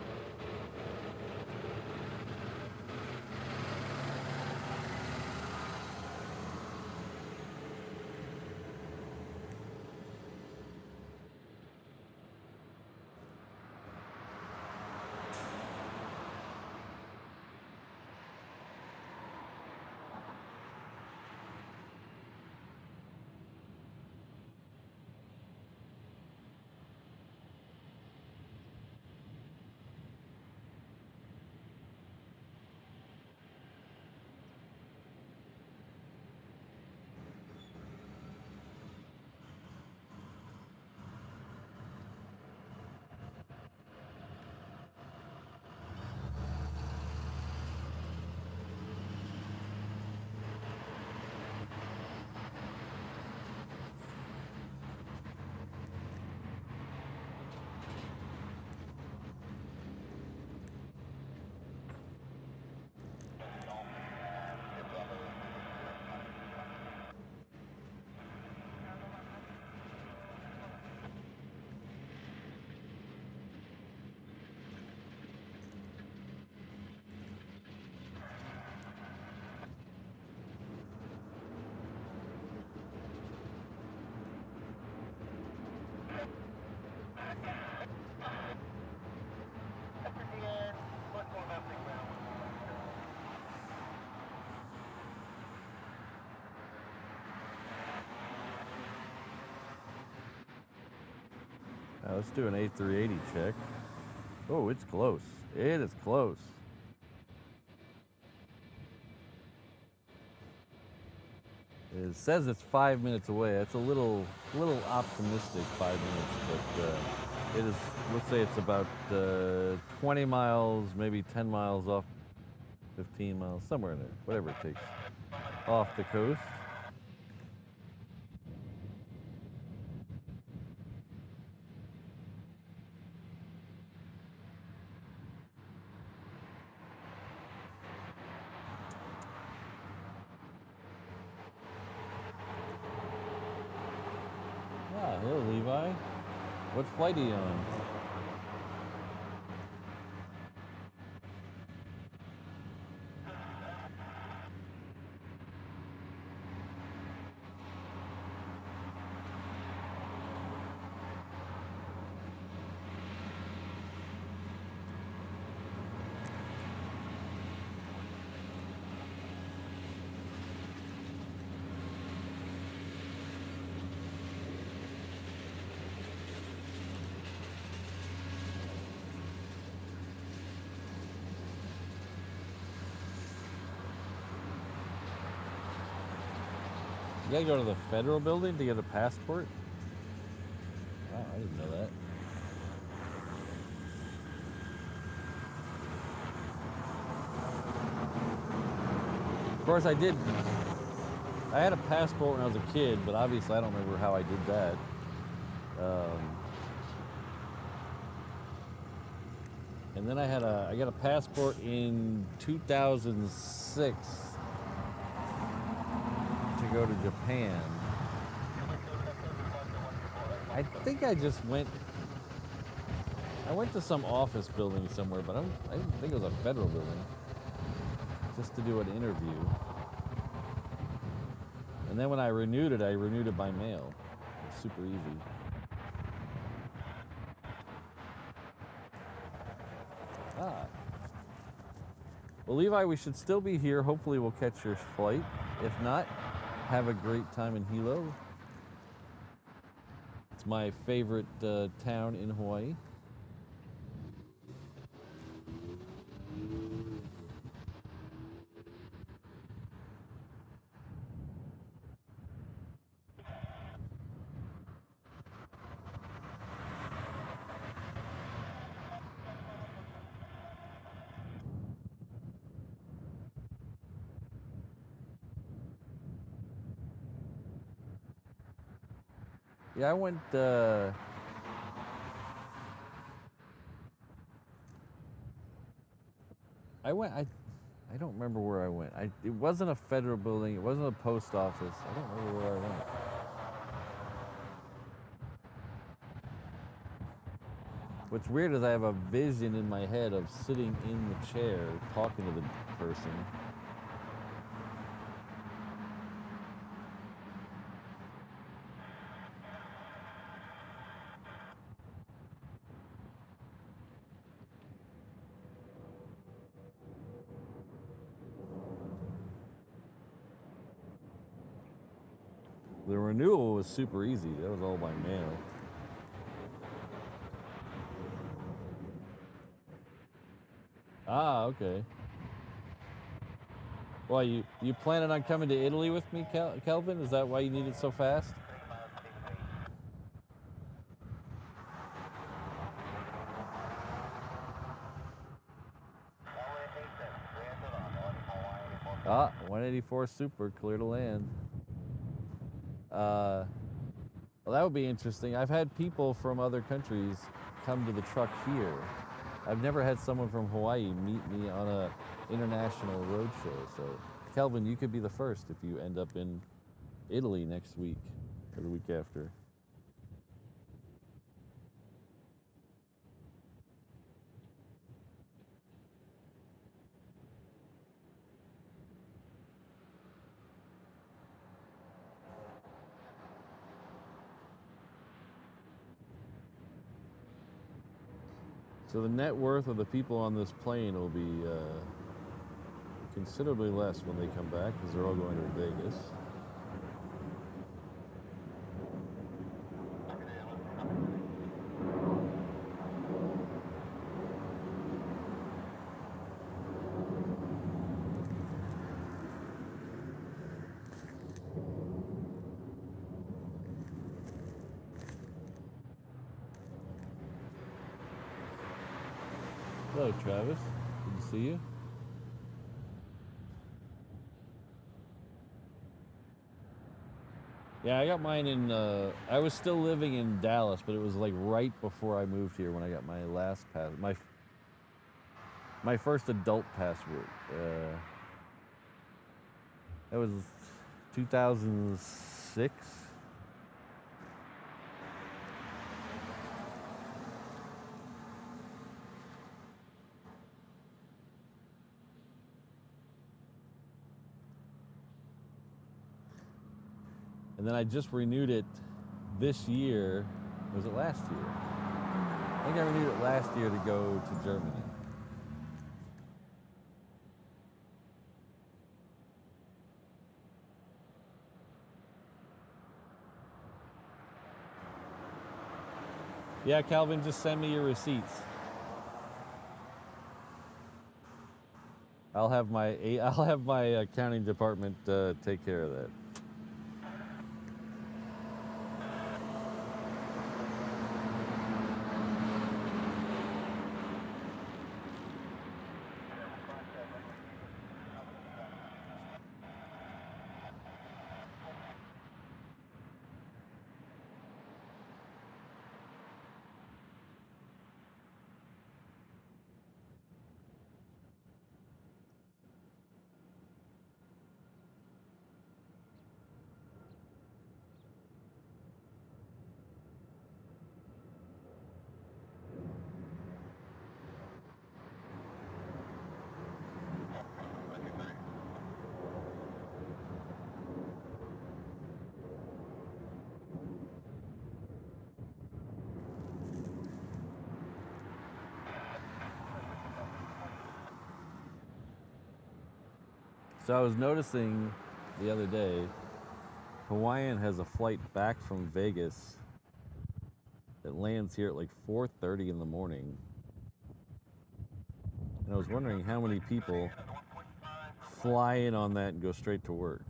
Now let's do an A380 check. Oh, it's close. It is close. It says it's 5 minutes away. That's a little optimistic, 5 minutes, but it is. Let's say it's about 20 miles, maybe 10 miles off, 15 miles, somewhere in there, whatever it takes, off the coast. Ah, hello, Levi. What flight are you on? You gotta go to the federal building to get a passport? Wow, I didn't know that. Of course, I had a passport when I was a kid, but obviously I don't remember how I did that. And then I got a passport in 2006. To go to Japan. I think I went to some office building somewhere, but I didn't think it was a federal building, just to do an interview. And then when I renewed it by mail. It's super easy. Ah. Well, Levi, we should still be here. Hopefully we'll catch your flight. If not, have a great time in Hilo. It's my favorite town in Hawaii. Yeah, I don't remember where I went. It wasn't a federal building. It wasn't a post office. I don't remember where I went. What's weird is I have a vision in my head of sitting in the chair talking to the person. The renewal was super easy. That was all by mail. Ah, okay. Well, you planning on coming to Italy with me, Kelvin? Is that why you need it so fast? Ah, 184 Super, clear to land. Well, that would be interesting. I've had people from other countries come to the truck here. I've never had someone from Hawaii meet me on a international road show. So, Kelvin, you could be the first if you end up in Italy next week or the week after. So the net worth of the people on this plane will be considerably less when they come back because they're all going to Vegas. Hello, Travis. Good to see you. Yeah, I got mine in, I was still living in Dallas, but it was like right before I moved here when I got my last pass, my first adult passport. That was 2006. And then I just renewed it this year. Was it last year? I think I renewed it last year to go to Germany. Yeah, Calvin, just send me your receipts. I'll have my accounting department take care of that. So I was noticing the other day, Hawaiian has a flight back from Vegas that lands here at like 4:30 in the morning. And I was wondering how many people fly in on that and go straight to work.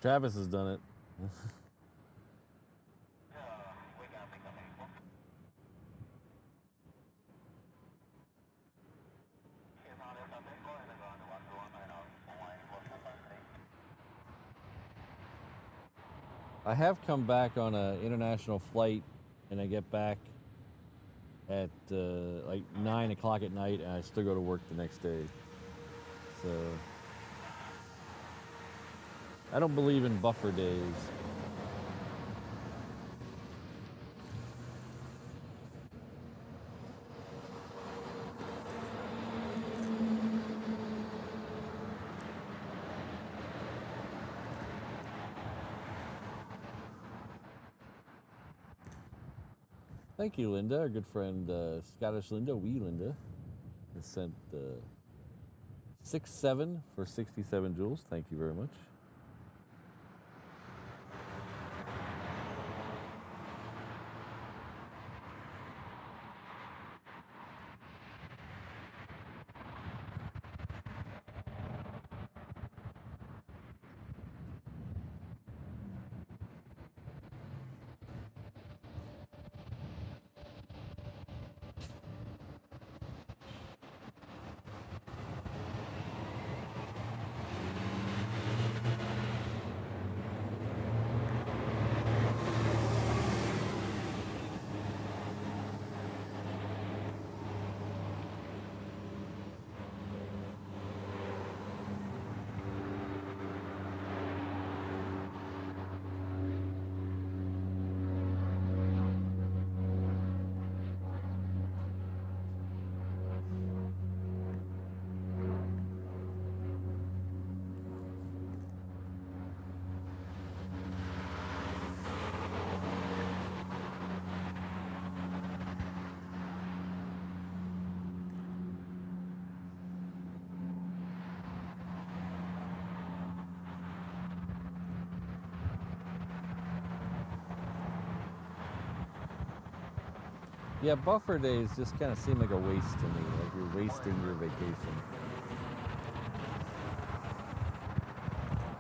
Travis has done it. I have come back on an international flight, and I get back at like 9 o'clock at night, and I still go to work the next day. So I don't believe in buffer days. Thank you, Linda. Our good friend, Scottish Linda, wee Linda, has sent 6-7 for 67 jewels. Thank you very much. Yeah, buffer days just kind of seem like a waste to me, like you're wasting your vacation.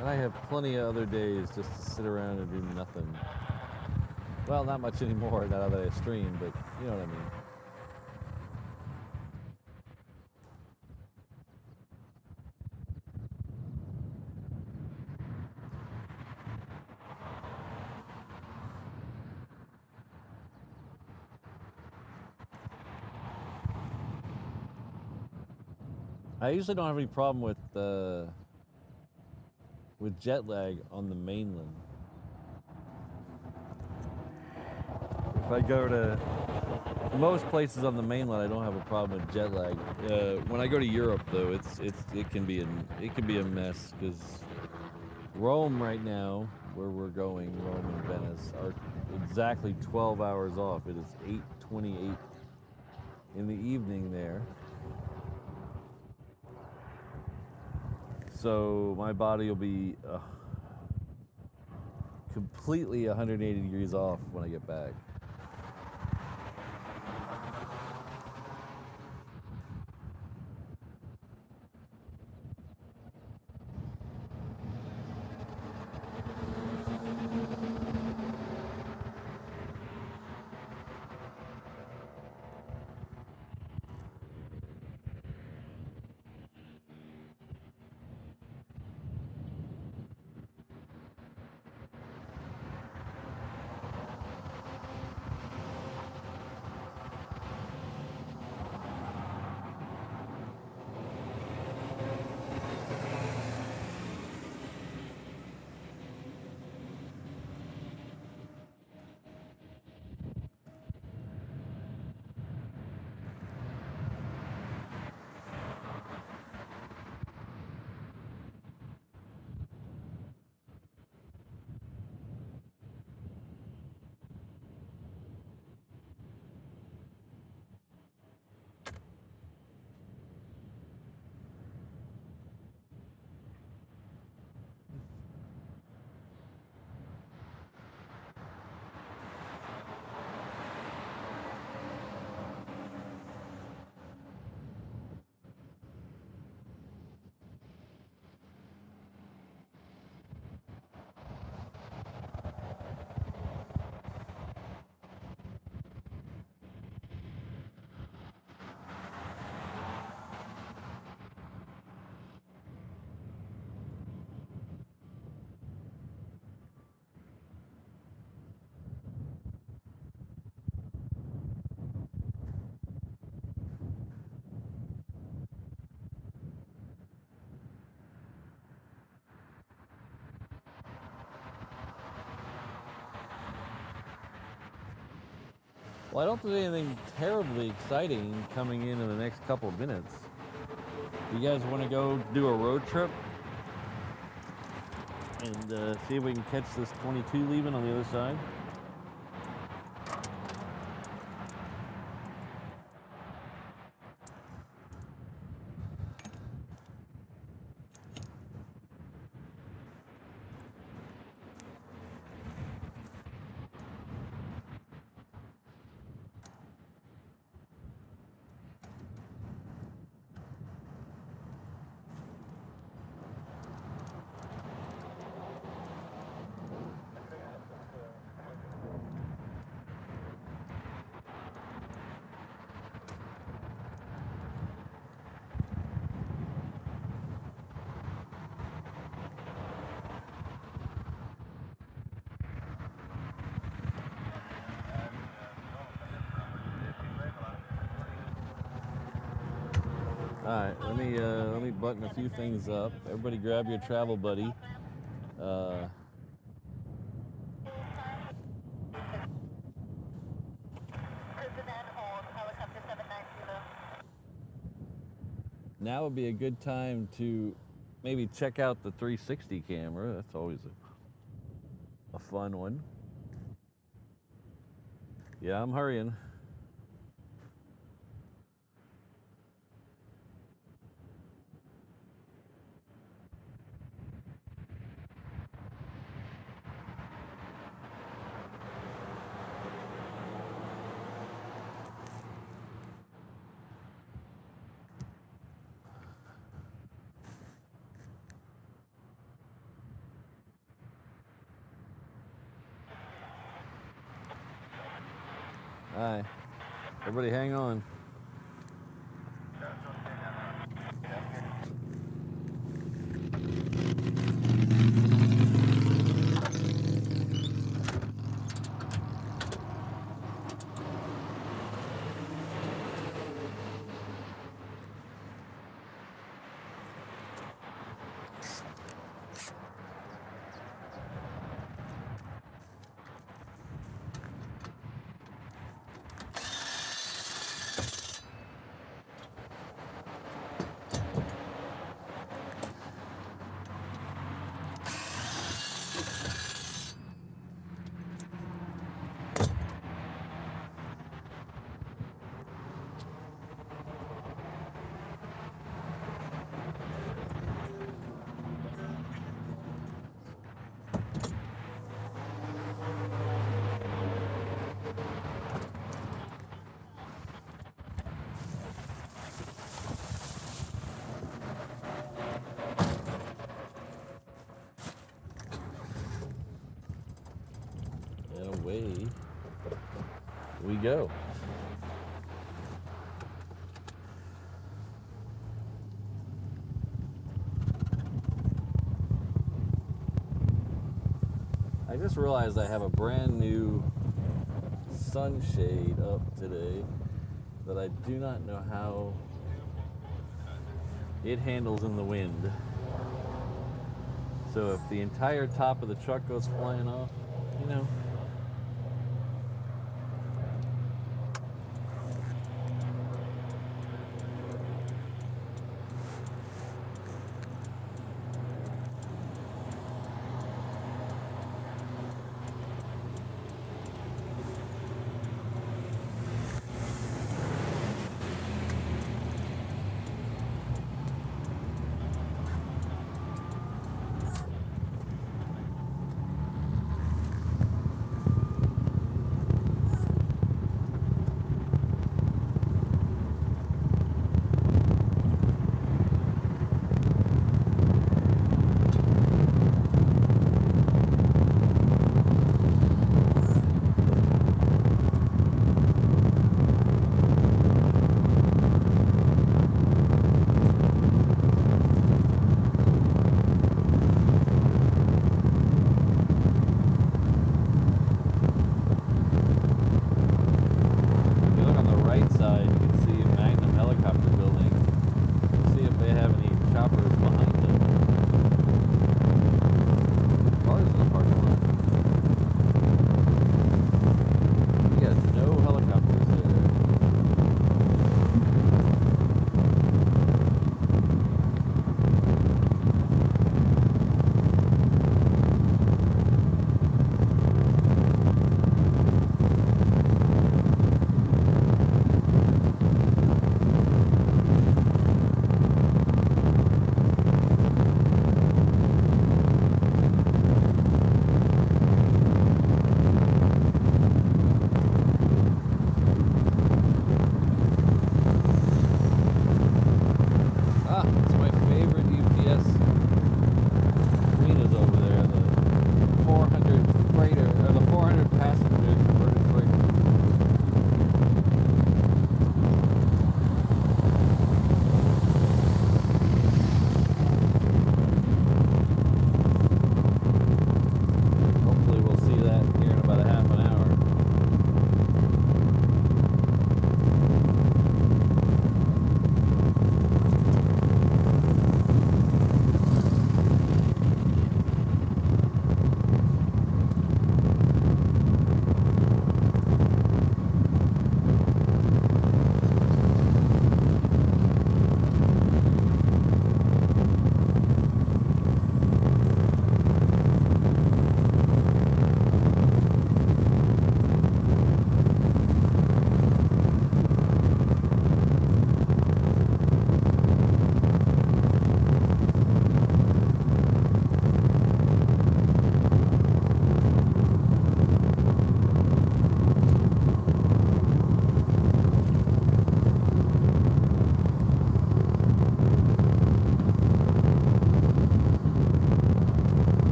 And I have plenty of other days just to sit around and do nothing. Well, not much anymore now that I stream, but you know what I mean. I usually don't have any problem with jet lag on the mainland. If I go to most places on the mainland, I don't have a problem with jet lag. When I go to Europe, though, it can be a mess because Rome right now, where we're going, Rome and Venice, are exactly 12 hours off. It is 8:28 in the evening there. So my body will be completely 180 degrees off when I get back. Well, I don't think there's anything terribly exciting coming in the next couple of minutes. You guys want to go do a road trip and see if we can catch this 22 leaving on the other side? All right, let me button a few things up. Everybody grab your travel buddy. Now would be a good time to maybe check out the 360 camera. That's always a fun one. Yeah, I'm hurrying. Hi. Everybody hang on. Away we go. I just realized I have a brand new sunshade up today that I do not know how it handles in the wind. So if the entire top of the truck goes flying off, you know.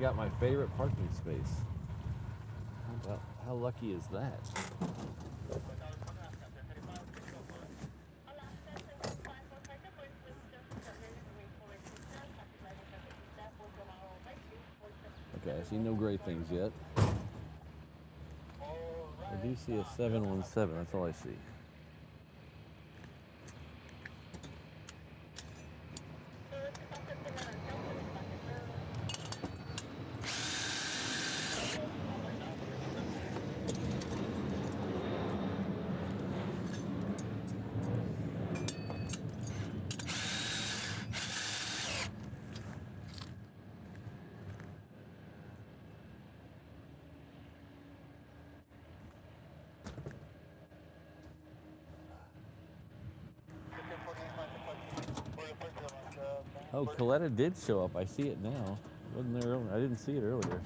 got my favorite parking space. How lucky is that? Okay, I see no great things yet. I do see a 717, that's all I see. Oh, Coletta did show up. I see it now. Wasn't there? I didn't see it earlier.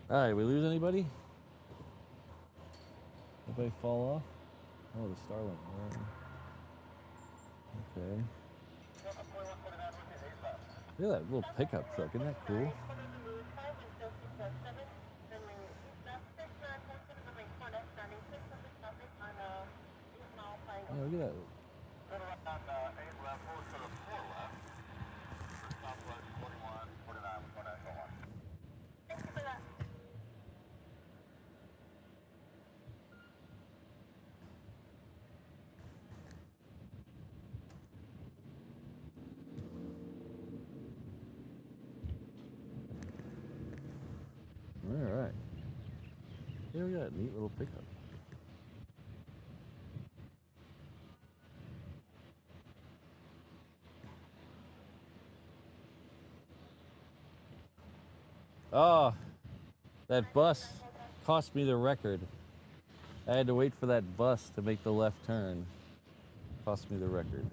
All right, we lose anybody? Anybody fall off? Oh, the Starlink. Okay. Look at that little pickup truck. Isn't that cool? Oh, look at that. All right. Here we got a neat little pickup. Oh, that bus cost me the record. I had to wait for that bus to make the left turn. Cost me the record.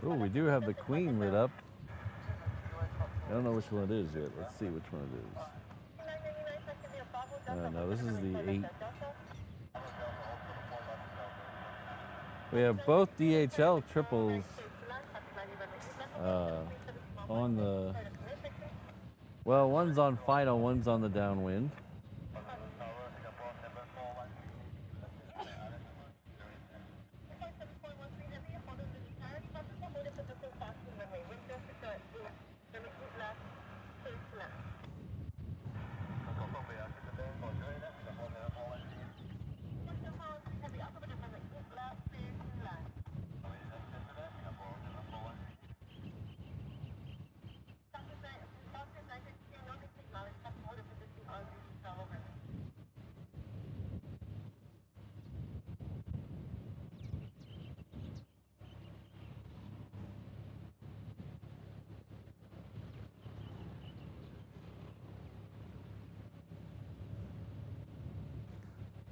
Oh, we do have the Queen lit up. I don't know which one it is yet. Let's see which one it is. No, this is the 8. We have both DHL triples on the, well, one's on final, one's on the downwind.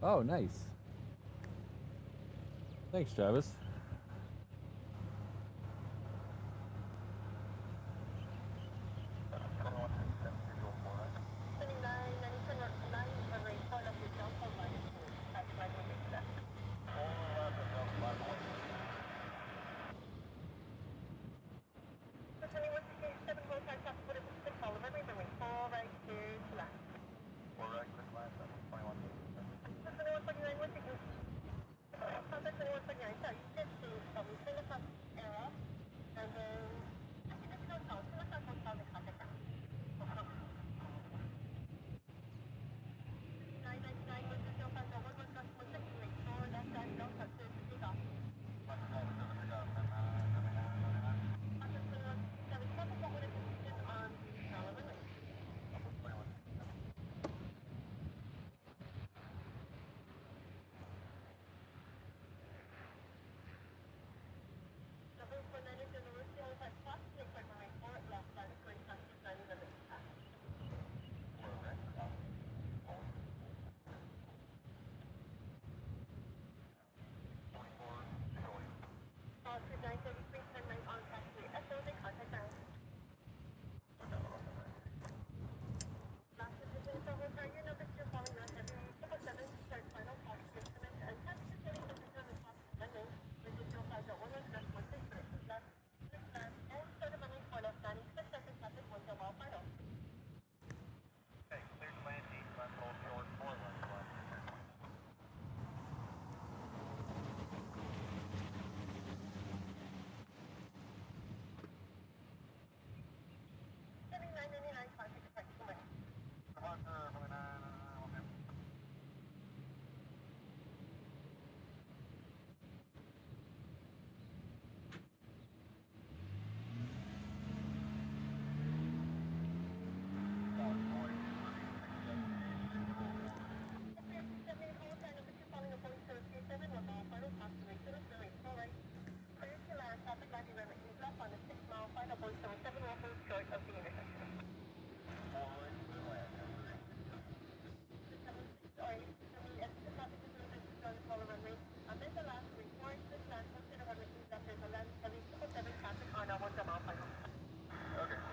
Oh, nice. Thanks, Travis.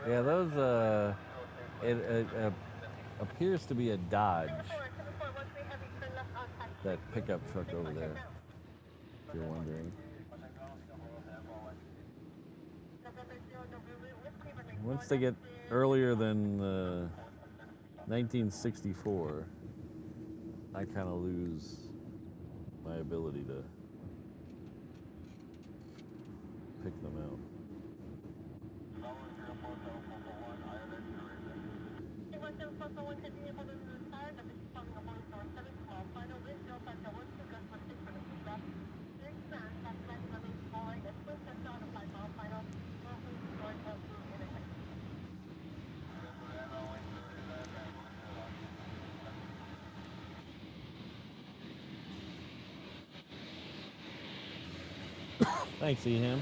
Yeah, those, it appears to be a Dodge, that pickup truck over there, if you're wondering. Once they get earlier than 1964, I kind of lose my ability to pick them out. Thanks, Eham.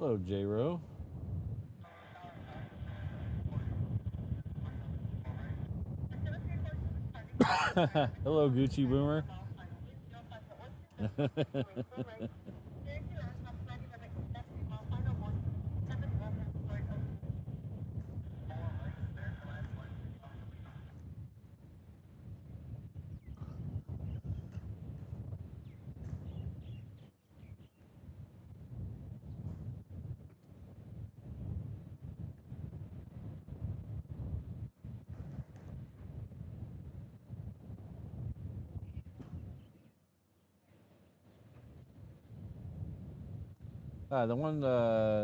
Hello, J-Ro. Hello, Gucci Boomer. The one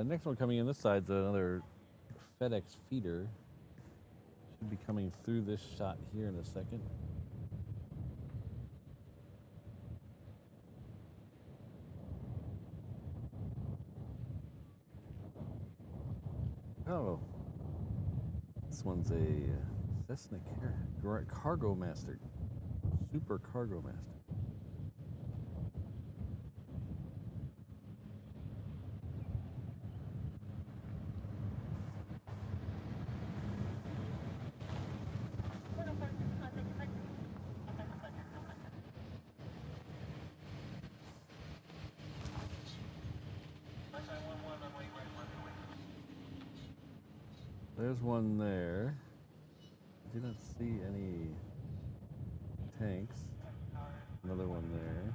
next one coming in this side's another FedEx feeder. Should be coming through this shot here in a second. Oh, this one's a Cessna Cargo Master, Super Cargo Master. There's one there. I do not see any tanks. Another one there.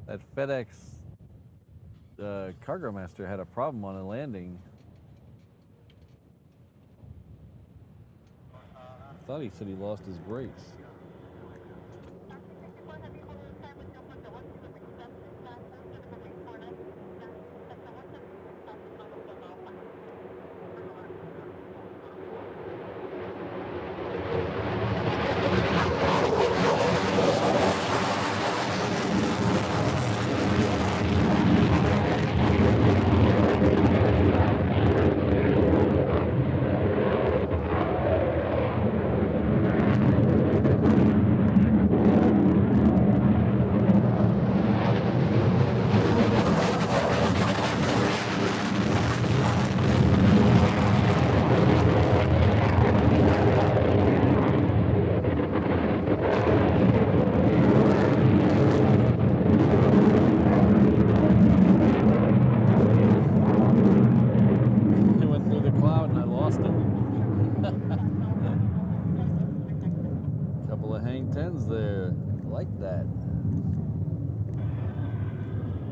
That FedEx Cargo Master had a problem on a landing. I thought he said he lost his brakes.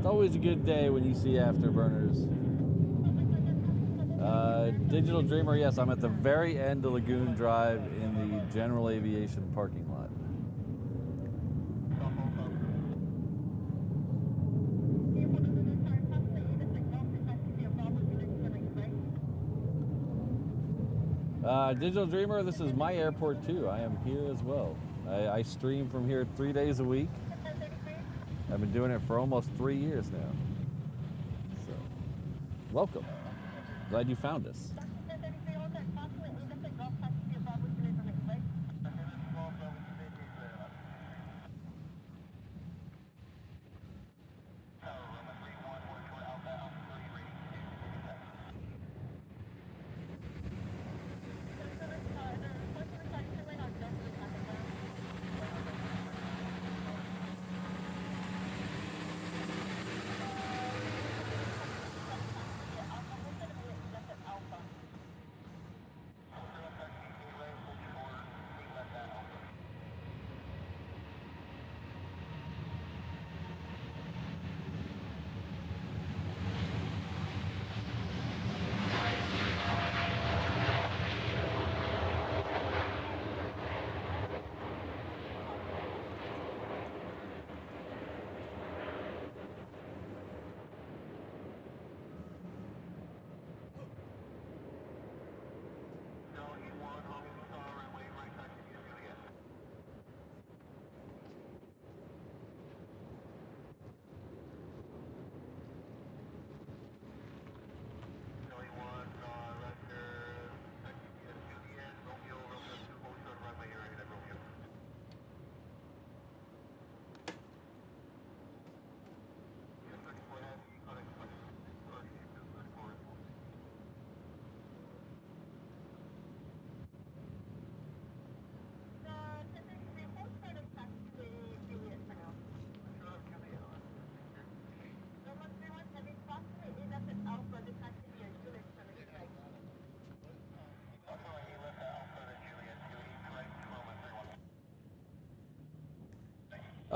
Always a good day when you see afterburners. Digital Dreamer, yes, I'm at the very end of Lagoon Drive in the General Aviation parking lot. Digital Dreamer, this is my airport too. I am here as well. I stream from here 3 days a week. I've been doing it for almost 3 years now. So, welcome. Glad you found us.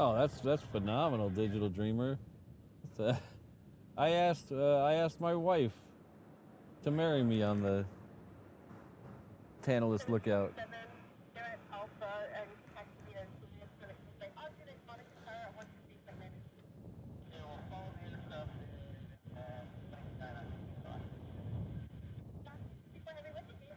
Oh, that's phenomenal, Digital Dreamer. I asked my wife to marry me on the Tantalus Lookout. They're at Alpha and taxi and it's going to say, oh, dude, I spotted your car. I want to see something. They will follow the intercept and people have been with you.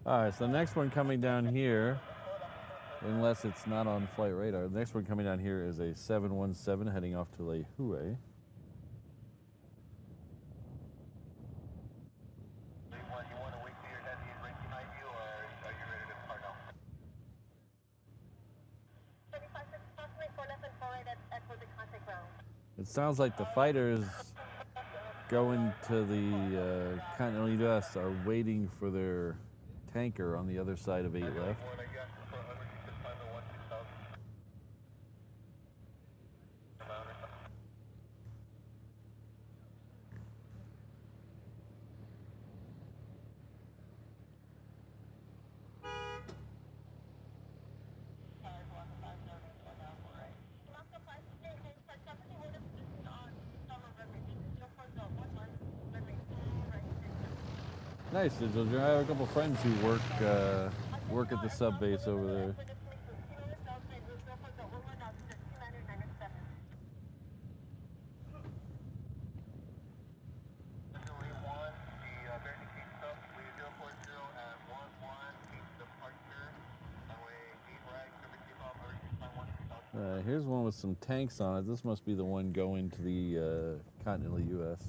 All right, so the next one coming down here, unless it's not on flight radar, the next one coming down here is a 717 heading off to Lehue. You want to wait till your heavy is right behind you, or are you ready to depart now? 35, It sounds like the fighters going to the continental U.S. are waiting for their tanker on the other side of 8 left. Nice, Digital Dreamer. I have a couple friends who work at the sub base over there. Here's one with some tanks on it. This must be the one going to the continental U.S.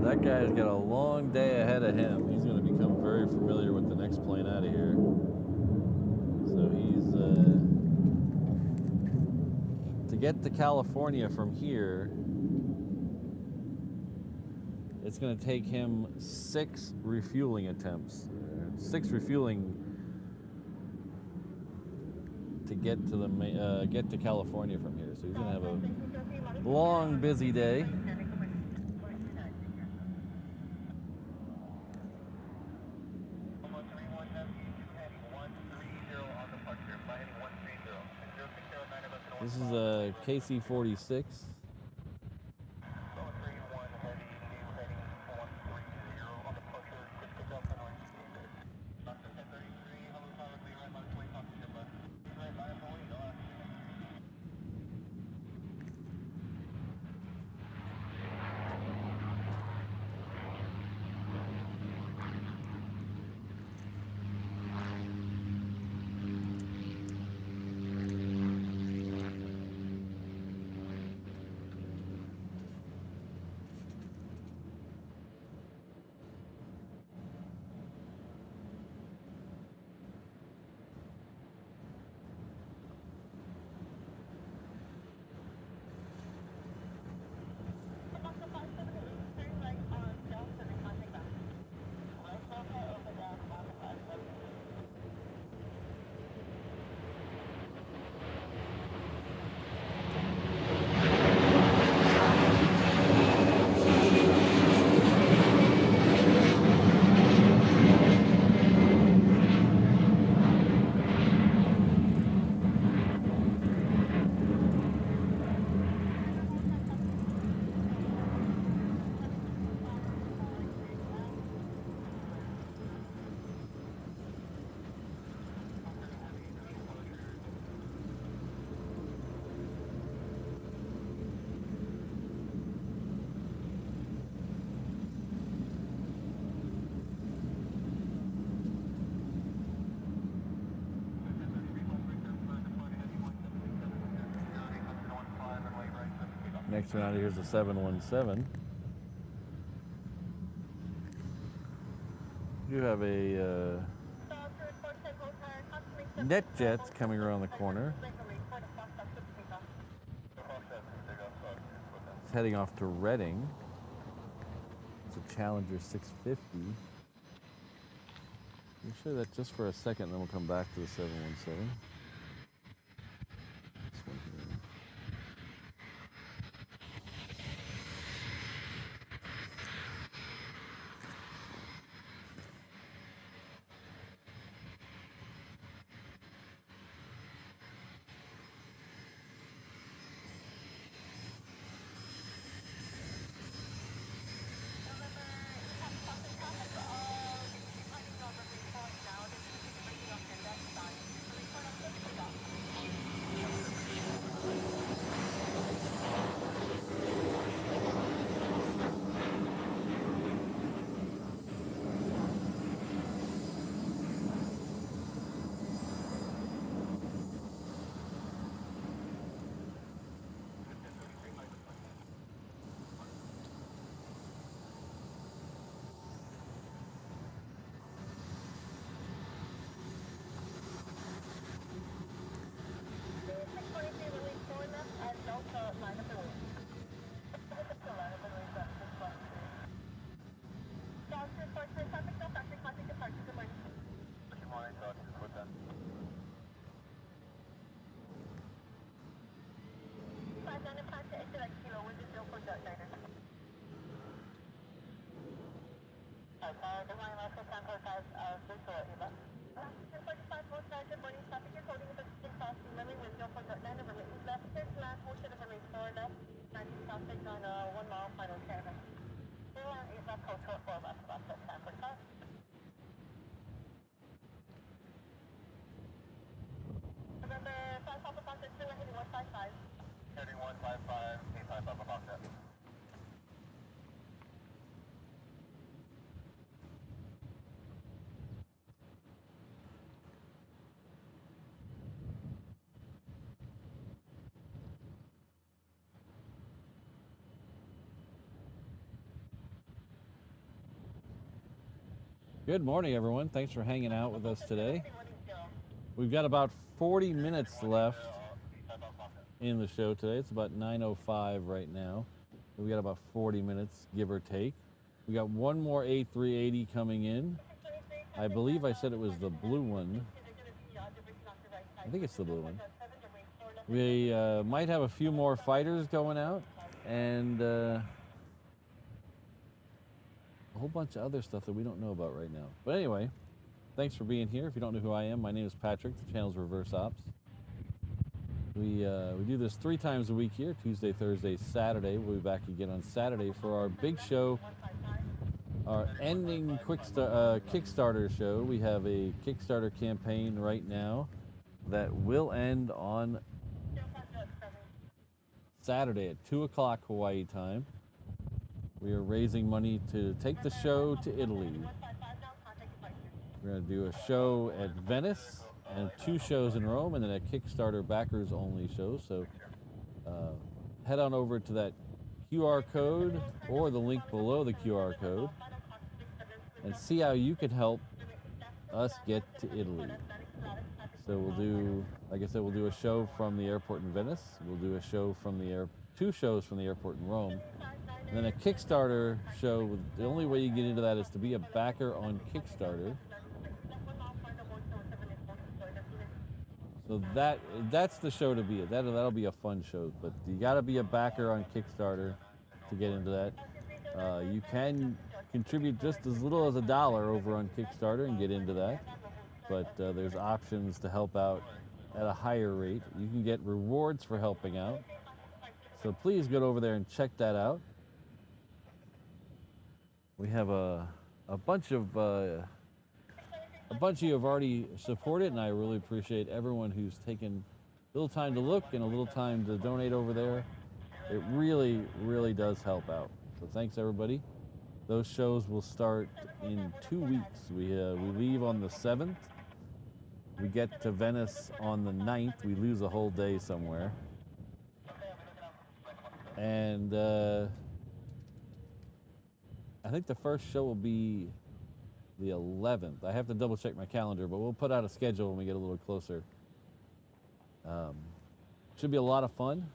That guy's got a long day ahead of him. He's going to become very familiar with the next plane out of here. So he's to get to California from here, it's going to take him 6 refueling attempts. 6 refueling to get to the get to California from here. So he's going to have a long, busy day. This is a KC-46. Next one out of here is the 717. You have a NetJets coming around the corner. It's heading off to Reading. It's a Challenger 650. We'll show that just for a second, then we'll come back to the 717. This one here. Good morning, everyone. Thanks for hanging out with us today. We've got about 40 minutes left in the show today. It's about 9:05 right now. We've got about 40 minutes, give or take. We got one more A380 coming in. I believe I said it was the blue one. I think it's the blue one. We might have a few more fighters going out, and a whole bunch of other stuff that we don't know about right now. But anyway, thanks for being here. If you don't know who I am, my name is Patrick. The channel's Reverse Ops. We do this 3 times a week here, Tuesday, Thursday, Saturday. We'll be back again on Saturday for our big show, our ending Kickstarter show. We have a Kickstarter campaign right now that will end on Saturday at 2 o'clock Hawaii time. We are raising money to take the show to Italy. We're going to do a show at Venice and 2 shows in Rome, and then a Kickstarter backers only show. So head on over to that QR code or the link below the QR code and see how you can help us get to Italy. So we'll do, like I said, we'll do a show from the airport in Venice. We'll do a show from the 2 shows from the airport in Rome. And then a Kickstarter show. The only way you get into that is to be a backer on Kickstarter. So that's the show to be at. That'll be a fun show. But you got to be a backer on Kickstarter to get into that. You can contribute just as little as $1 over on Kickstarter and get into that. But there's options to help out at a higher rate. You can get rewards for helping out. So please go over there and check that out. We have a bunch of you have already supported, and I really appreciate everyone who's taken a little time to look and a little time to donate over there. It really, really does help out. So thanks, everybody. Those shows will start in 2 weeks. We leave on the 7th. We get to Venice on the 9th. We lose a whole day somewhere. And I think the first show will be the 11th. I have to double check my calendar, but we'll put out a schedule when we get a little closer. Should be a lot of fun.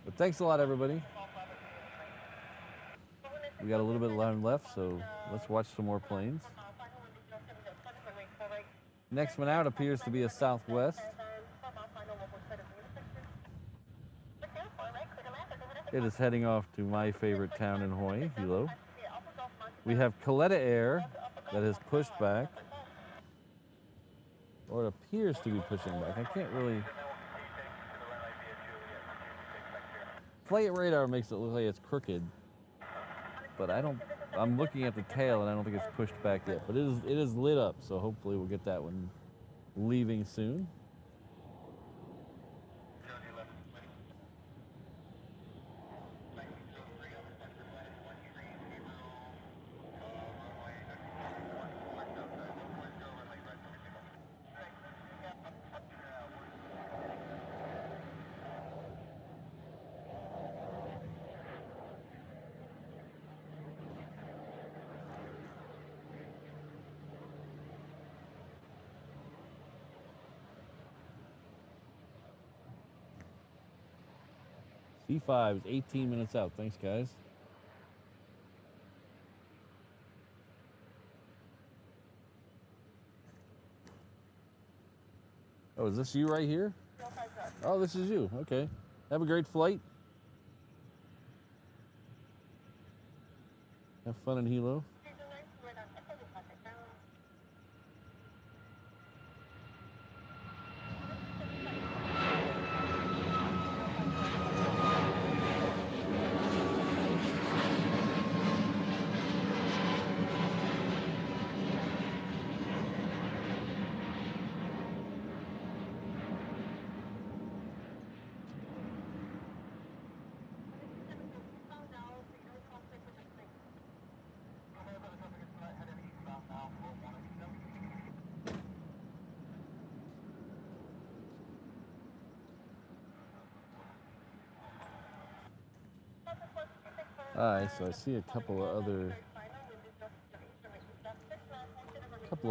But thanks a lot, everybody. We got a little bit of time left, so let's watch some more planes. Next one out appears to be a Southwest. It is heading off to my favorite town in Hawaii, Hilo. We have Kaleta Air that has pushed back, or it appears to be pushing back. I can't really. Flight radar makes it look like it's crooked, but I'm looking at the tail and I don't think it's pushed back yet. But it is lit up, so hopefully we'll get that one leaving soon. C5 is 18 minutes out. Thanks, guys. Oh, is this you right here? Oh, this is you. Okay. Have a great flight. Have fun in Hilo. Alright, so I see a couple of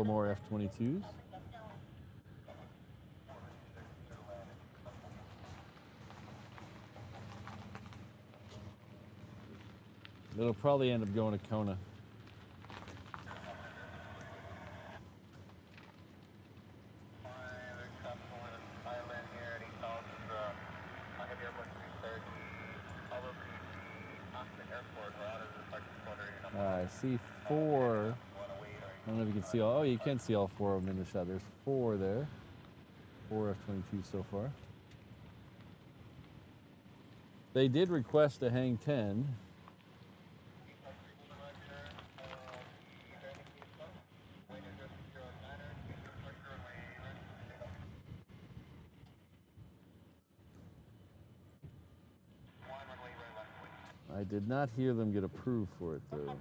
more F-22s. It'll probably end up going to Kona. I see 4. I don't know if you can see all. Oh, you can see all 4 of them in the shot. There's 4 there. 4 F-22s so far. They did request a hang 10. I did not hear them get approved for it, though.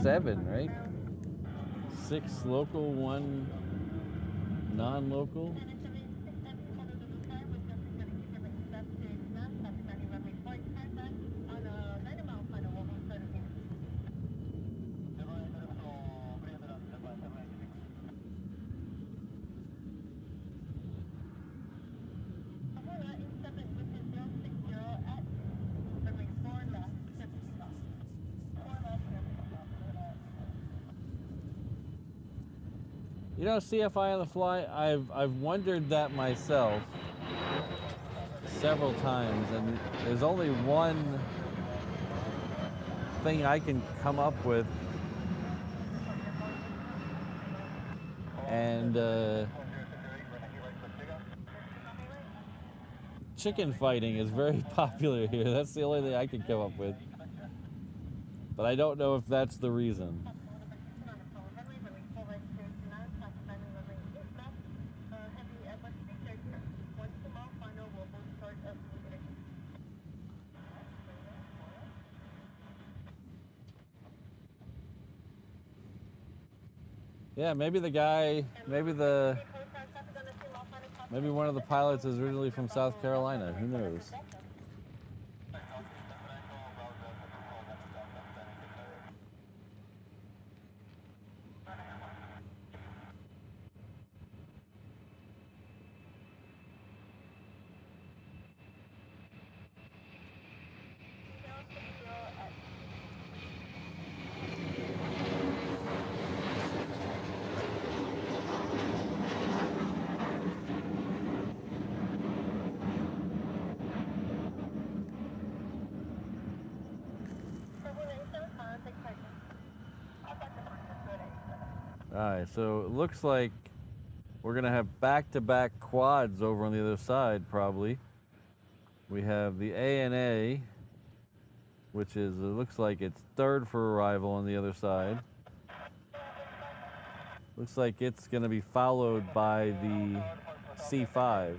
7, right? 6 local, 1 non-local. You know, CFI on the fly, I've wondered that myself several times, and there's only one thing I can come up with, and chicken fighting is very popular here. That's the only thing I can come up with, but I don't know if that's the reason. Yeah, maybe the guy, maybe one of the pilots is originally from South Carolina. Who knows? All right, so it looks like we're gonna have back-to-back quads over on the other side, probably. We have the ANA, which is, it looks like it's third for arrival on the other side. Looks like it's gonna be followed by the C5.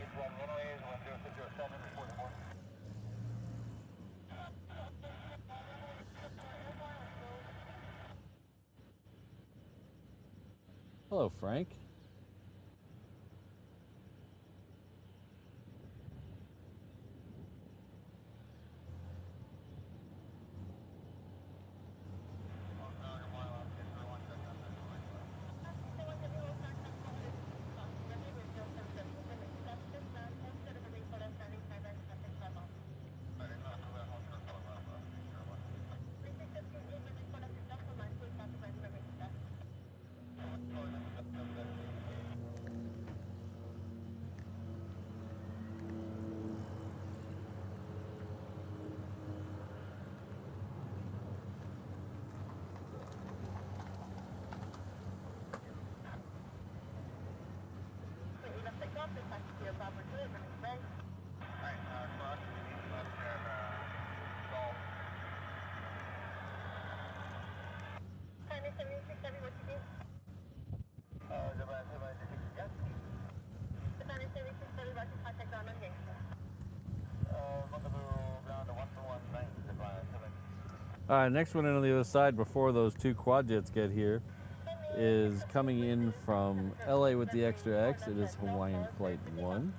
Hello, Frank. All right, next one in on the other side before those two quad jets get here is coming in from LA with the extra X. It is Hawaiian Flight 1.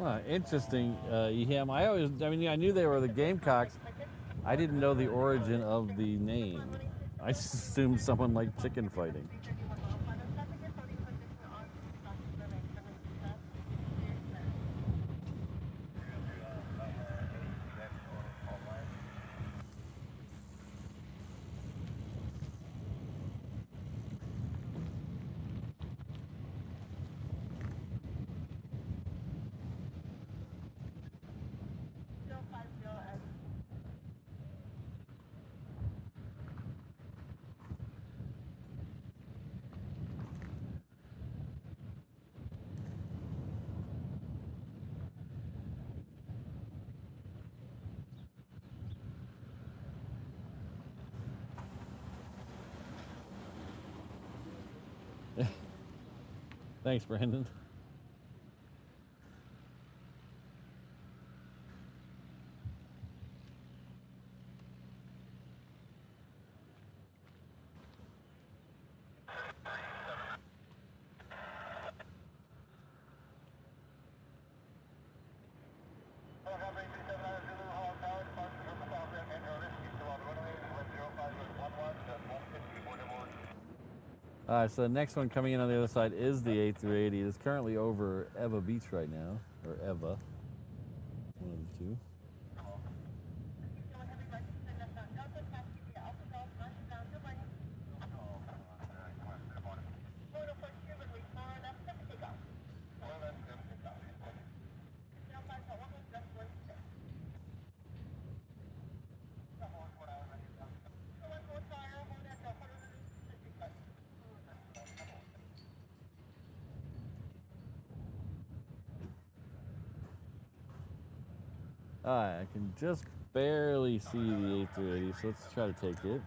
Huh, interesting, Eham. I knew they were the Gamecocks. I didn't know the origin of the name. I just assumed someone liked chicken fighting. Thanks, Brandon. So the next one coming in on the other side is the A380. It's currently over Eva Beach right now, or Eva, one of the two. Alright, I can just barely see the A380, so let's try to take it.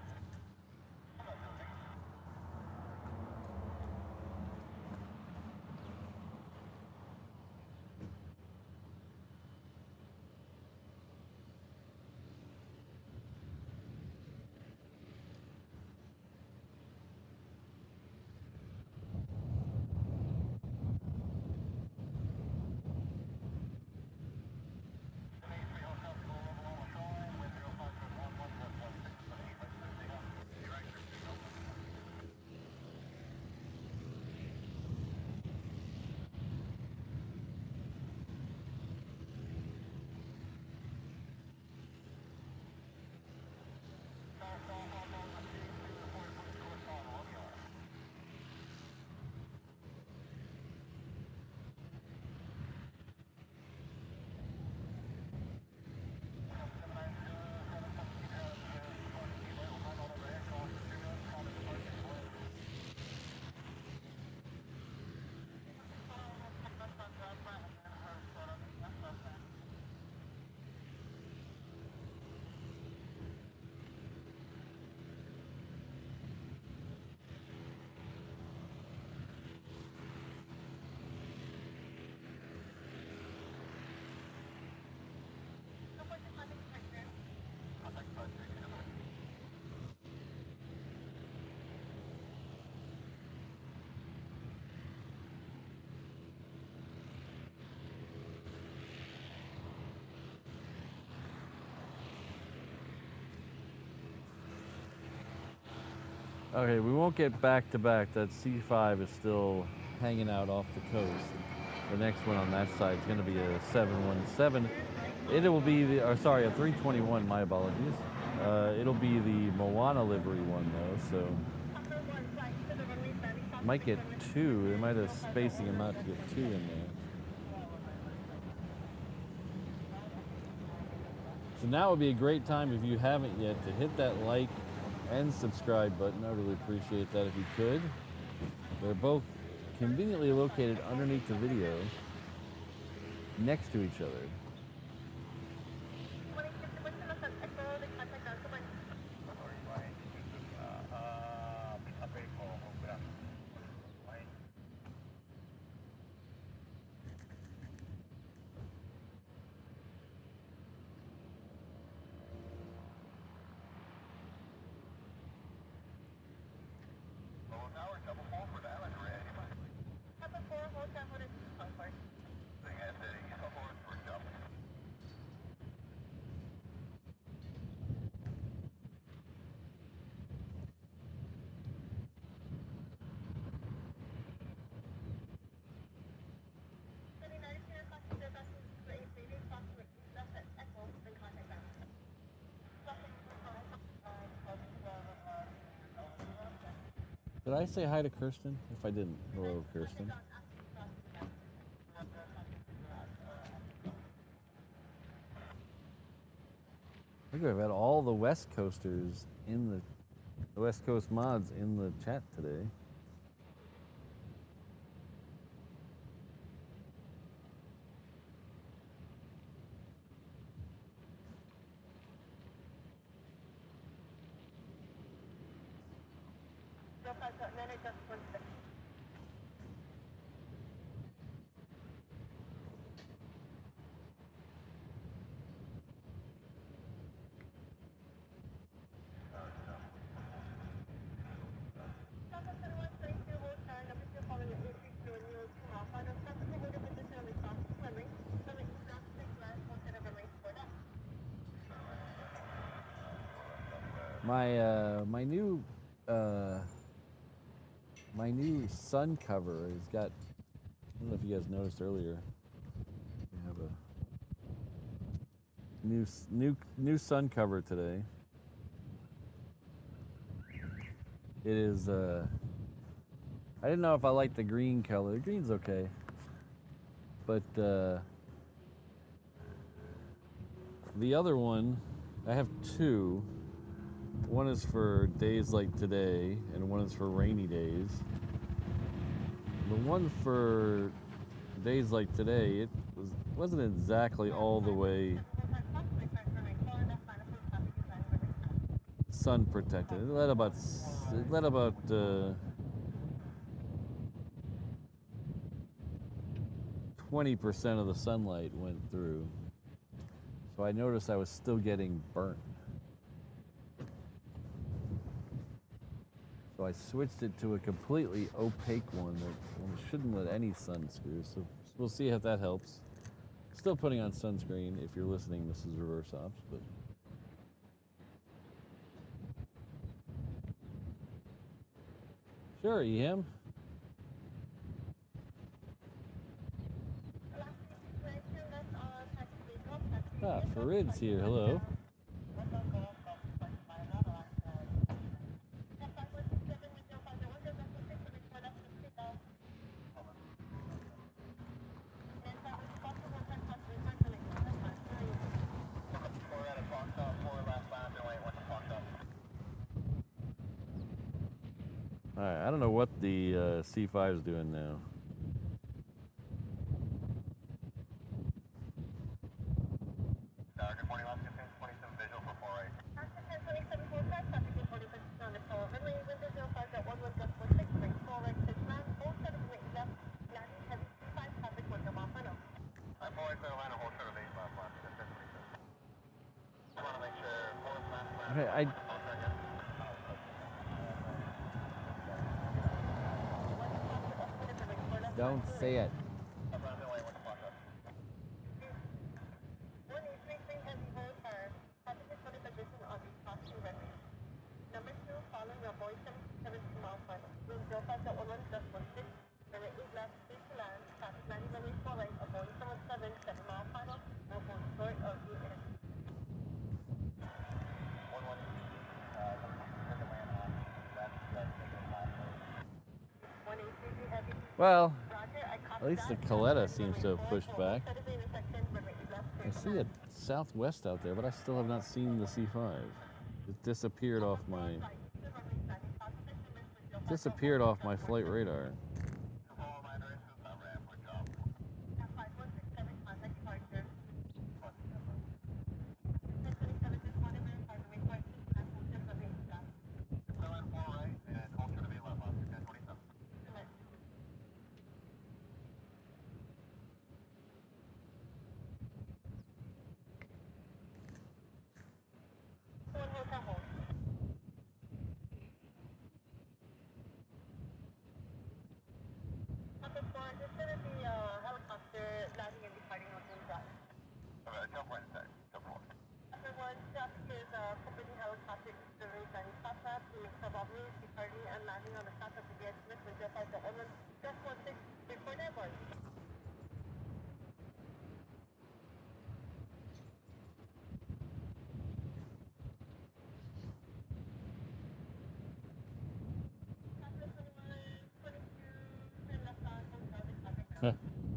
Okay, we won't get back to back. That C5 is still hanging out off the coast. The next one on that side is going to be a 717. It will be the, or sorry, a 321, my apologies. It'll be the Moana livery one though, so might get two. They might have spacing them out to get two in there. So now would be a great time, if you haven't yet, to hit that like and subscribe button. I really appreciate that if you could. They're both conveniently located underneath the video, next to each other. Did I say hi to Kirsten? If I didn't, hello, Kirsten. Look, I've had all the West Coasters in the West Coast mods in the chat today. My new sun cover has got, I don't know if you guys noticed earlier, we have a new sun cover today. It is I didn't know if I liked the green color. The green's okay, but the other one, I have two. One is for days like today, and one is for rainy days. The one for days like today, it wasn't exactly all the way sun protected. It let about 20% of the sunlight went through. So I noticed I was still getting burnt. So I switched it to a completely opaque one that shouldn't let any sun through. So we'll see if that helps. Still putting on sunscreen if you're listening. This is Reverse Ops, but sure, EM. Ah, Farid's here. Hello. All right, I don't know what the C5 is doing now. Good morning, Alaska 1027 visual for 48. Alaska 1027 forecast, traffic is 40% on the floor. Runway window 05 at 11.16, bring forward 6 lines, hold 7 to 8 left, landing heavy 25, traffic 1 mile final. I'm 48 to Atlanta, hold 7 to 8 left, Alaska 1027. I want to make sure 4 last lap. Okay, don't say it. Well, at least the Coletta seems to have pushed back. I see a Southwest out there, but I still have not seen the C5. It disappeared off my flight radar.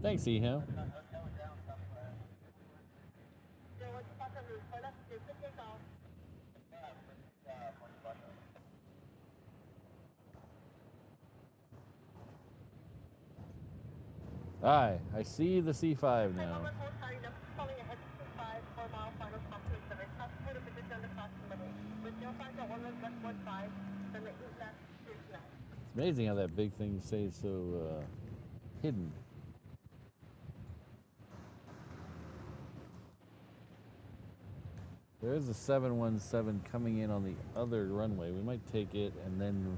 Thanks, Eham. Aye, I see the C5 now. It's amazing how that big thing stays so hidden. There is a 717 coming in on the other runway. We might take it and then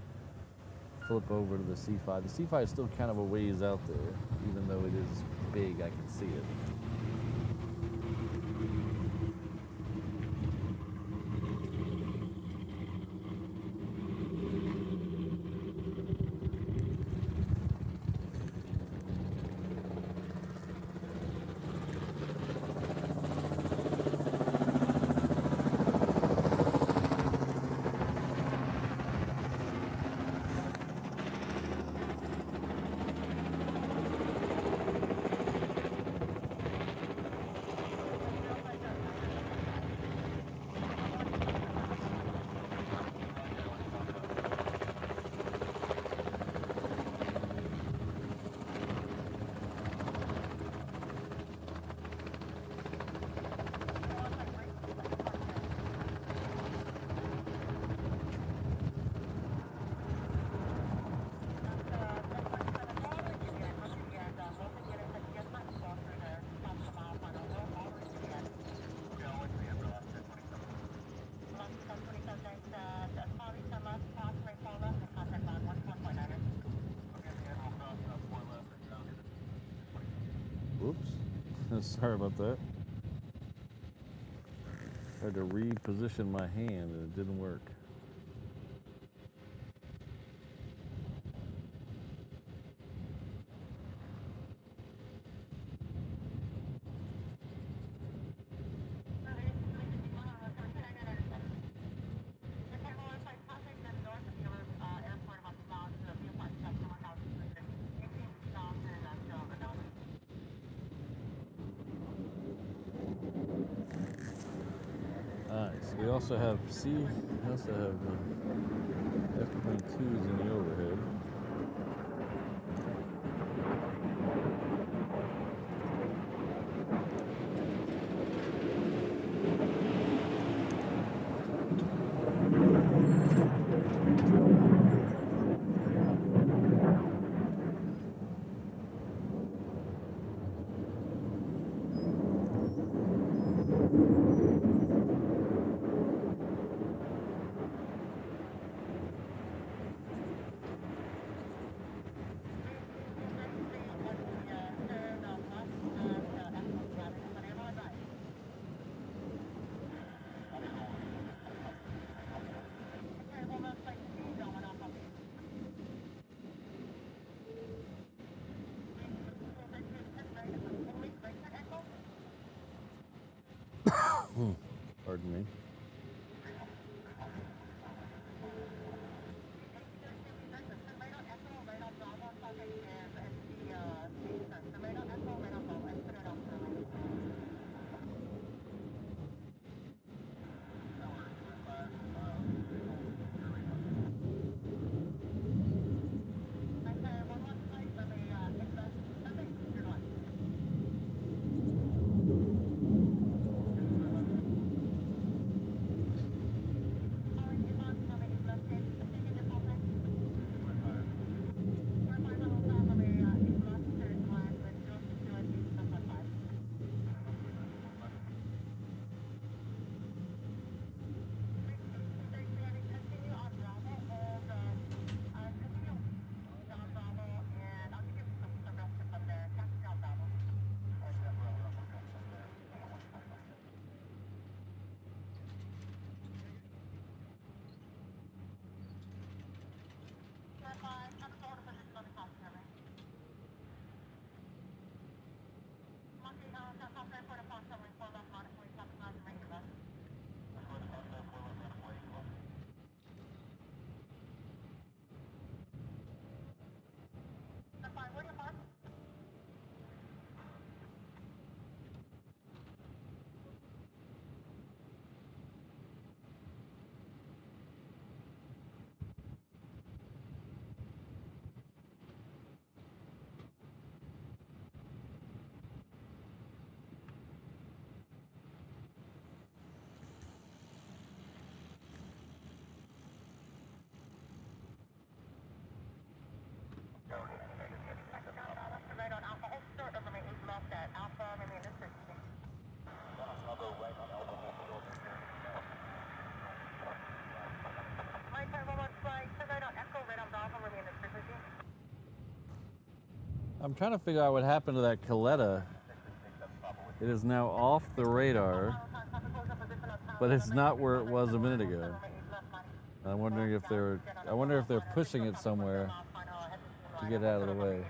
flip over to the C5. The C5 is still kind of a ways out there, even though it is big, I can see it. Whoops. Sorry about that. Tried to reposition my hand and it didn't work. We also have F-22s in the overhead. Pardon me. I'm trying to figure out what happened to that Coletta. It is now off the radar, but it's not where it was a minute ago. I'm wondering if I wonder if they're pushing it somewhere to get out of the way.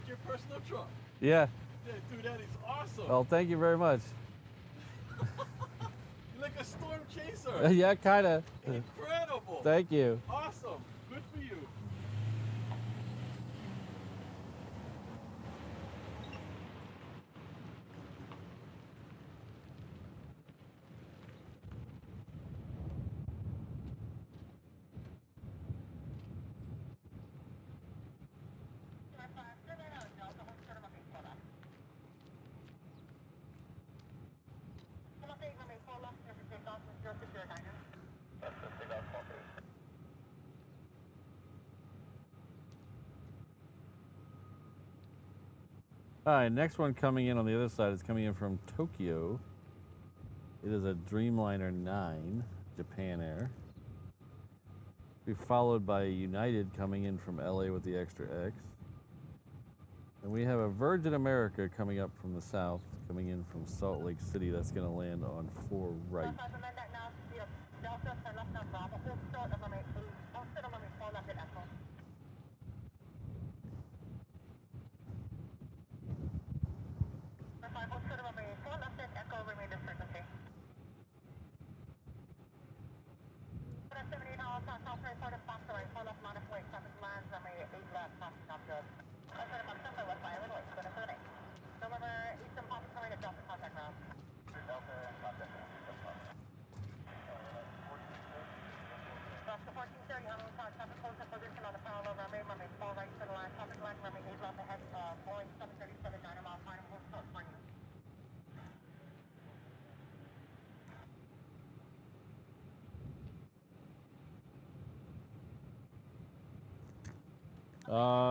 Your personal truck. Yeah. Yeah, dude, that is awesome. Well, thank you very much. You're like a storm chaser. Yeah, kind of. Incredible. Thank you. Awesome. Good for you. All right, next one coming in on the other side is coming in from Tokyo. It is a Dreamliner 9, Japan Air. Be followed by United coming in from LA with the Extra X. And we have a Virgin America coming up from the south, coming in from Salt Lake City. That's going to land on 4 right.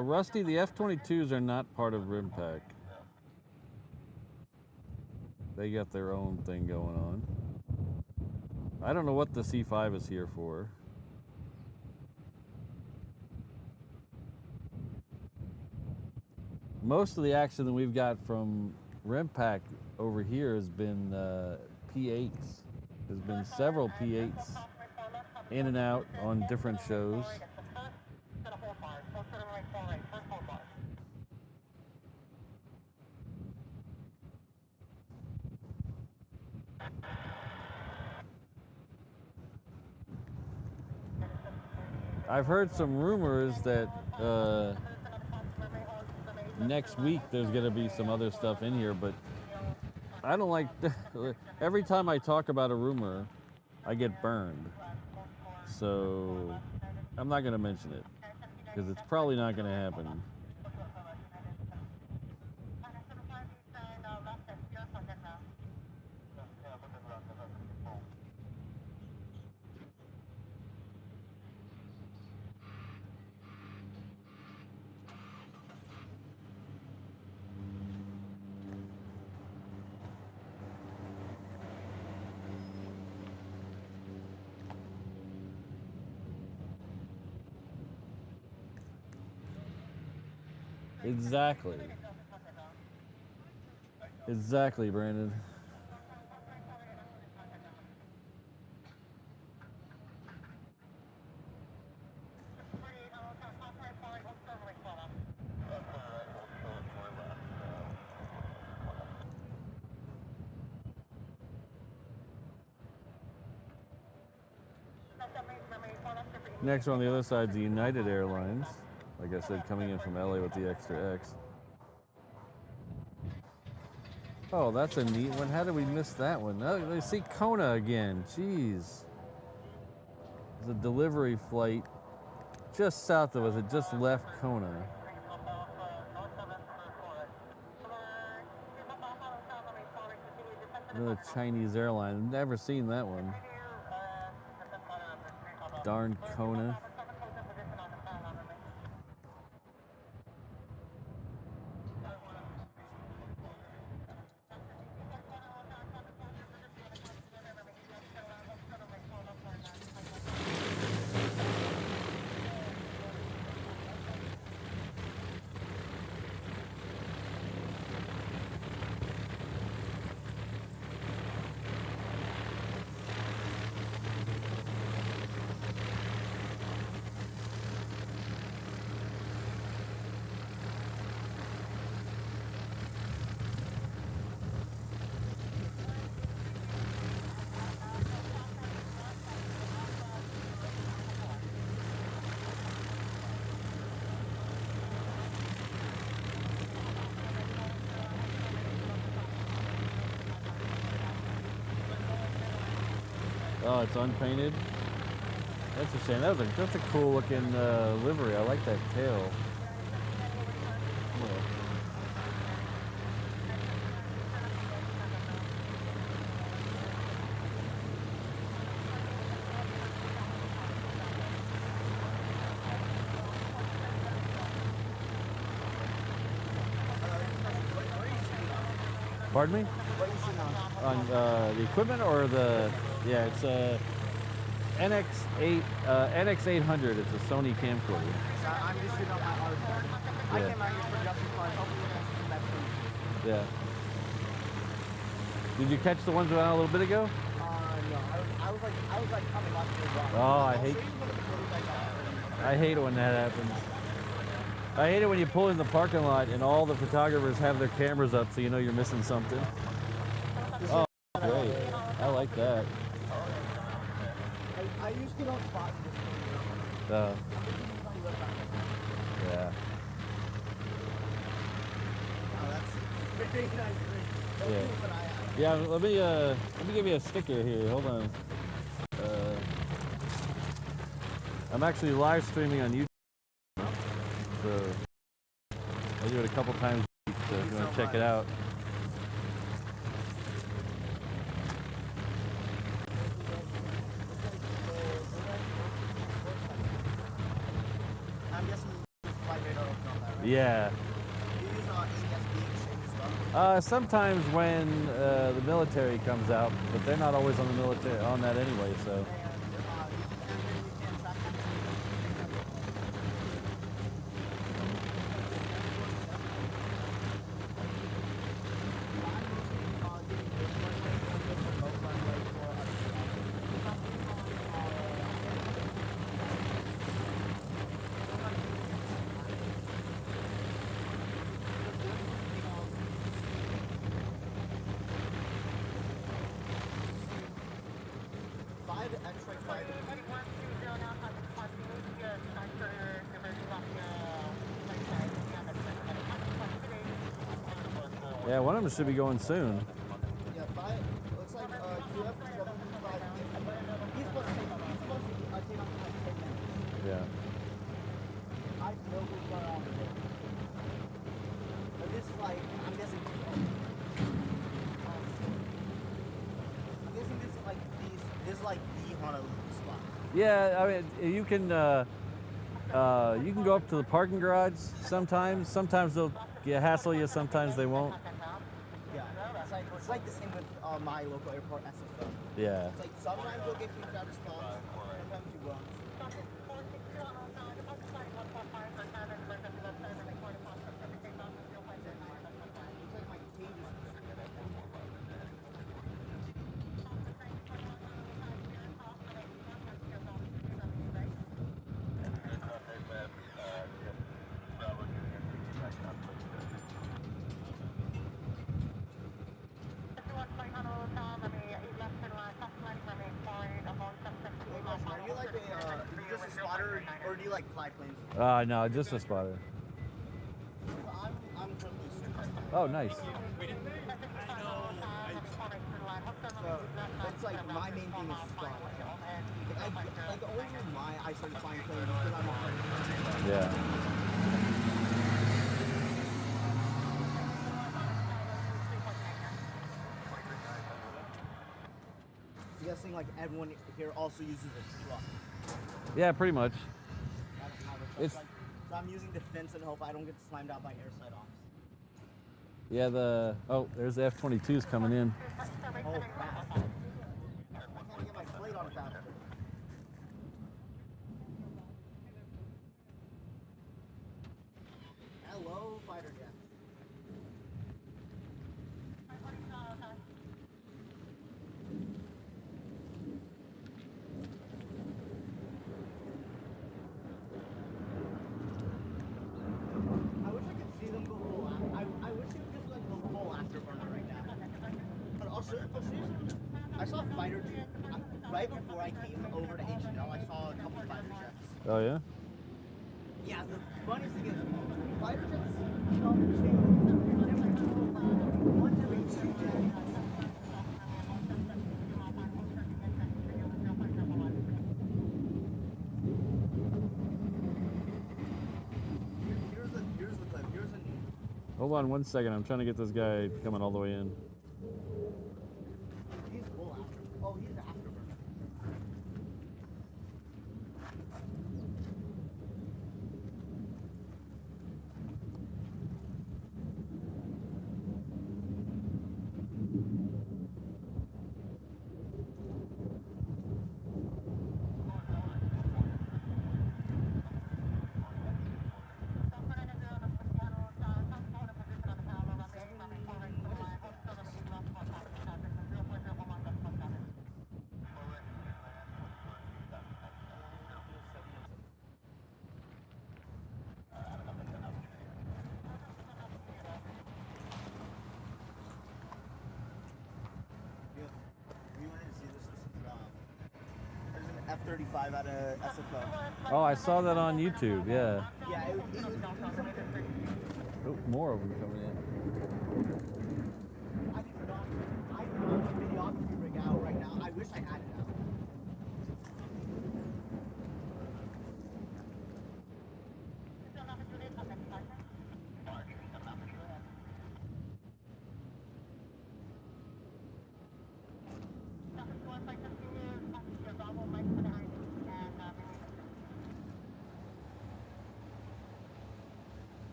Rusty, the F-22s are not part of RIMPAC. They got their own thing going on. I don't know what the C5 is here for. Most of the action that we've got from RIMPAC over here has been P8s. There's been several P8s in and out on different shows. I've heard some rumors that next week there's going to be some other stuff in here, but I don't like, every time I talk about a rumor, I get burned. So I'm not going to mention it because it's probably not going to happen. Exactly. Exactly, Brandon. Next on the other side is the United Airlines. Like I said, coming in from LA with the extra X. Oh, that's a neat one. How did we miss that one? Oh, they see Kona again. Jeez. There's a delivery flight just south of us. It just left Kona. Another Chinese airline. Never seen that one. Darn Kona. Oh, it's unpainted. That's a shame. That's a cool looking livery. I like that tail. Yeah. Pardon me? What are you shooting on? On the equipment or the? Yeah, it's a NX800. It's a Sony camcorder. I'm just shooting on my article. I Yeah. came out here for just fun. Hopefully you guys come back soon. Yeah. Did you catch the ones around a little bit ago? No, I was like coming off the ground. Oh, I hate it when that happens. I hate it when you pull in the parking lot and all the photographers have their cameras up so you know you're missing something. Oh, great. I like that. I usually don't spot this. Yeah. Oh, that's very nice. Yeah. Yeah, let me give you a sticker here. Hold on. I'm actually live streaming on YouTube. So I do it a couple times a week, so if you want to check it out. I'm guessing you fly radar open on that, right? Yeah. You use ASD exchange as well? Sometimes when the military comes out, but they're not always on the military on that anyway. So. Yeah, one of them should be going soon. Yeah, looks like QF is going to be 5. He's supposed to take off like 10 minutes. Yeah. I know who's going on with it. But this flight, I'm guessing this is like the Honolulu spot. Yeah, I mean, you can go up to the parking garage sometimes. Sometimes they'll hassle you, sometimes they won't. Yeah, it's like the same with my local airport, SFO. Yeah. It's like sometimes you'll get people that response, sometimes you won't. spotter, or do you like fly planes? No, just a spotter. I'm currently certified. Oh, nice. So it's like my main thing is spotter. Like the only reason why I started flying planes is because I'm a pilot. Yeah. I'm guessing like everyone here also uses a truck. Yeah, pretty much. I don't have a truck. It's- So I'm using the fence and hope I don't get slammed out by airside ops. Yeah, there's the F-22s coming in. Oh crap. I can't get my plate on faster. Hello, fighter jets. I wish I could see them go full I wish it was just like the full afterburner right now. But I'll show you some. I saw a fighter jet right before I came over to HNL. I saw a couple fighter jets. Oh, yeah? Yeah, the funniest thing is fighter jets come to once every 2 days. Here's the clip. Here's an. Hold on 1 second. I'm trying to get this guy coming all the way in. He's full after. Oh, he's afterburner. You wanted to see this? There's an F-35 out of SFO. Oh, I saw that on YouTube, yeah. Yeah, it was Oh, more of them coming in. I do not have a videography rig out right now. I wish I had it out.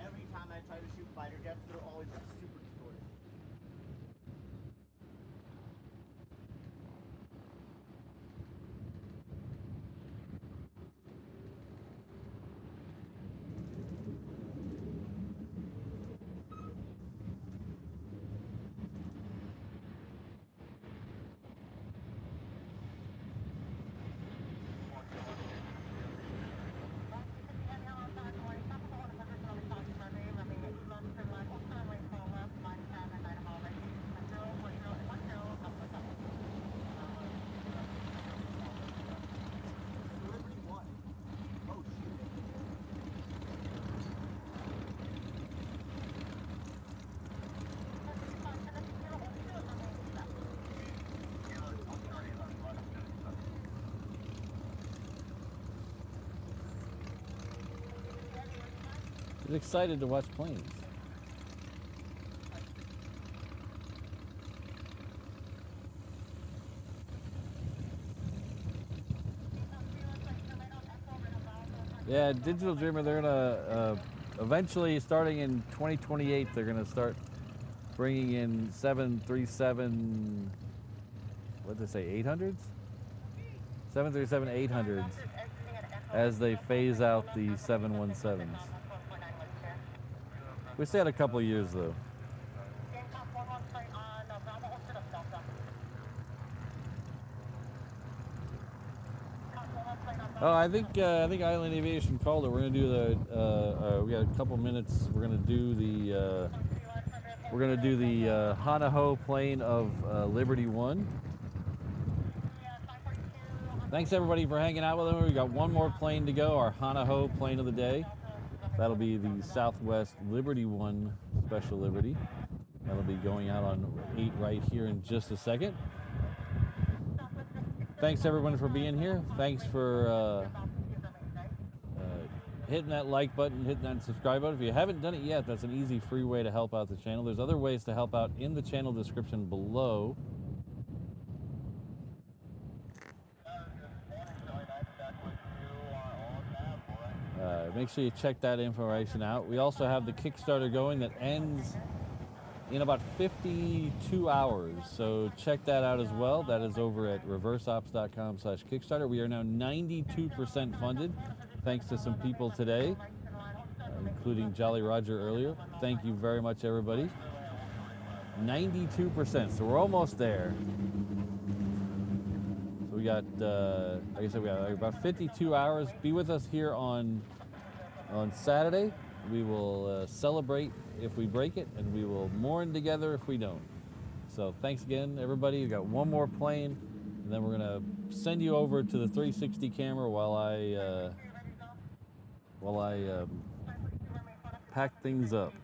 Every time I try to shoot fighter jets, they're always like super distorted. Liberty 1. Oh shoot. He's excited to watch planes. Yeah, Digital Dreamer, they're gonna, eventually starting in 2028, they're gonna start bringing in 737, what did they say, 800s? 737 800s as they phase out the 717s. We still had a couple of years though. Oh, I think Island Aviation called it. We're gonna do the. We got a couple minutes. We're gonna do the. Honolulu plane of Liberty 1. Thanks everybody for hanging out with us. We got one more plane to go, our Honolulu plane of the day. That'll be the Southwest Liberty One Special Liberty. That'll be going out on 8 right here in just a second. Thanks everyone for being here. Thanks for hitting that like button, hitting that subscribe button. If you haven't done it yet, that's an easy, free way to help out the channel. There's other ways to help out in the channel description below. Make sure you check that information out. We also have the Kickstarter going that ends in about 52 hours. So check that out as well. That is over at reverseops.com/Kickstarter. We are now 92% funded, thanks to some people today, including Jolly Roger earlier. Thank you very much, everybody. 92%, so we're almost there. So we got, like I said, we got about 52 hours. Be with us here on Saturday. We will celebrate if we break it, and we will mourn together if we don't. So thanks again, everybody. We got one more plane, and then we're gonna send you over to the 360 camera while I pack things up.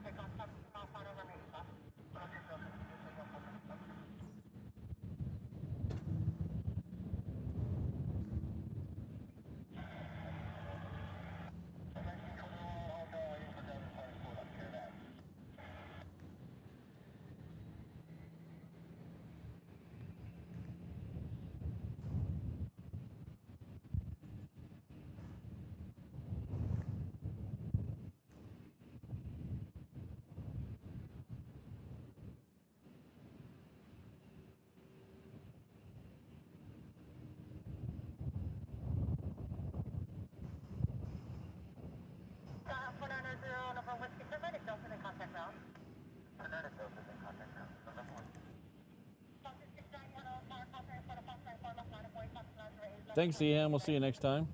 Thanks, Eham. We'll see you next time.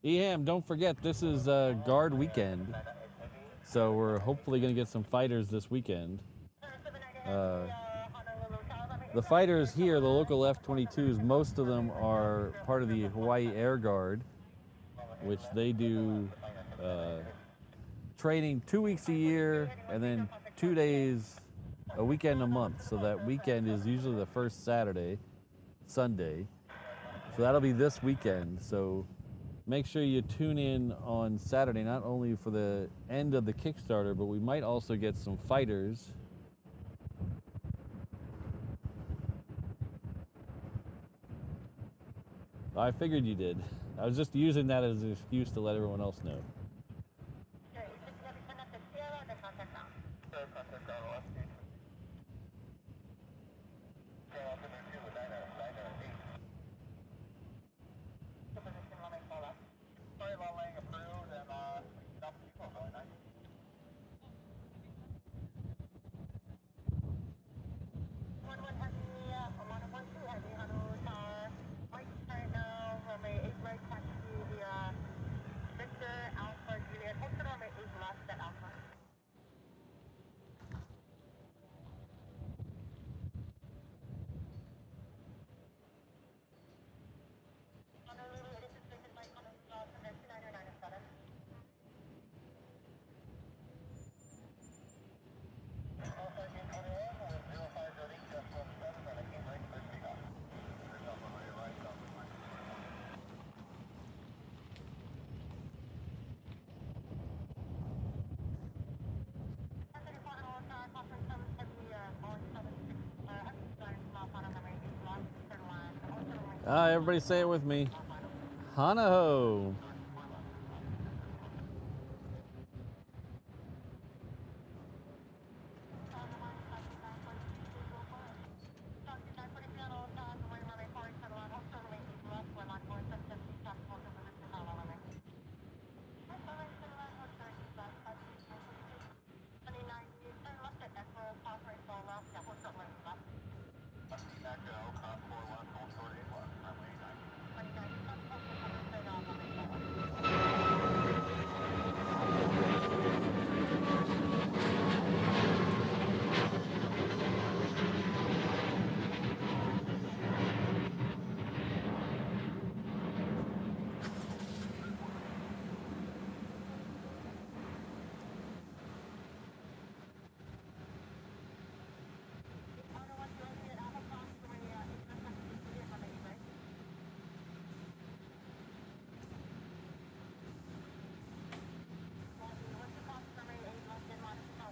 Eham, don't forget, this is guard weekend. So we're hopefully going to get some fighters this weekend. The fighters here, the local F-22s, most of them are part of the Hawaii Air Guard, which they do training 2 weeks a year and then 2 days, a weekend a month. So that weekend is usually the first Saturday, Sunday. So that'll be this weekend. So make sure you tune in on Saturday, not only for the end of the Kickstarter, but we might also get some fighters. I figured you did. I was just using that as an excuse to let everyone else know. Everybody say it with me. Honolulu.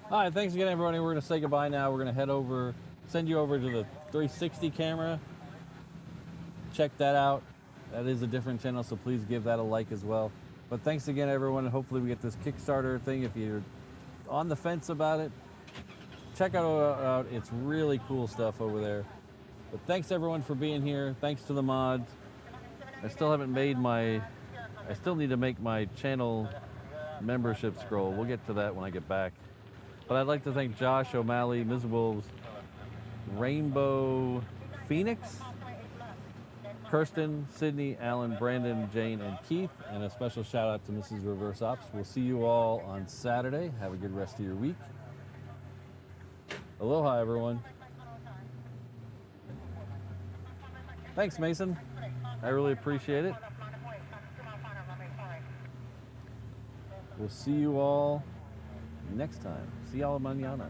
All right, thanks again, everybody. We're going to say goodbye now. We're going to head over, send you over to the 360 camera. Check that out. That is a different channel, so please give that a like as well. But thanks again, everyone, and hopefully we get this Kickstarter thing. If you're on the fence about it, check it out. It's really cool stuff over there. But thanks, everyone, for being here. Thanks to the mods. I still haven't made I still need to make my channel membership scroll. We'll get to that when I get back. But I'd like to thank Josh, O'Malley, Ms. Wolves, Rainbow Phoenix, Kirsten, Sydney, Alan, Brandon, Jane, and Keith. And a special shout out to Mrs. Reverse Ops. We'll see you all on Saturday. Have a good rest of your week. Aloha, everyone. Thanks, Mason. I really appreciate it. We'll see you all next time. See y'all mañana.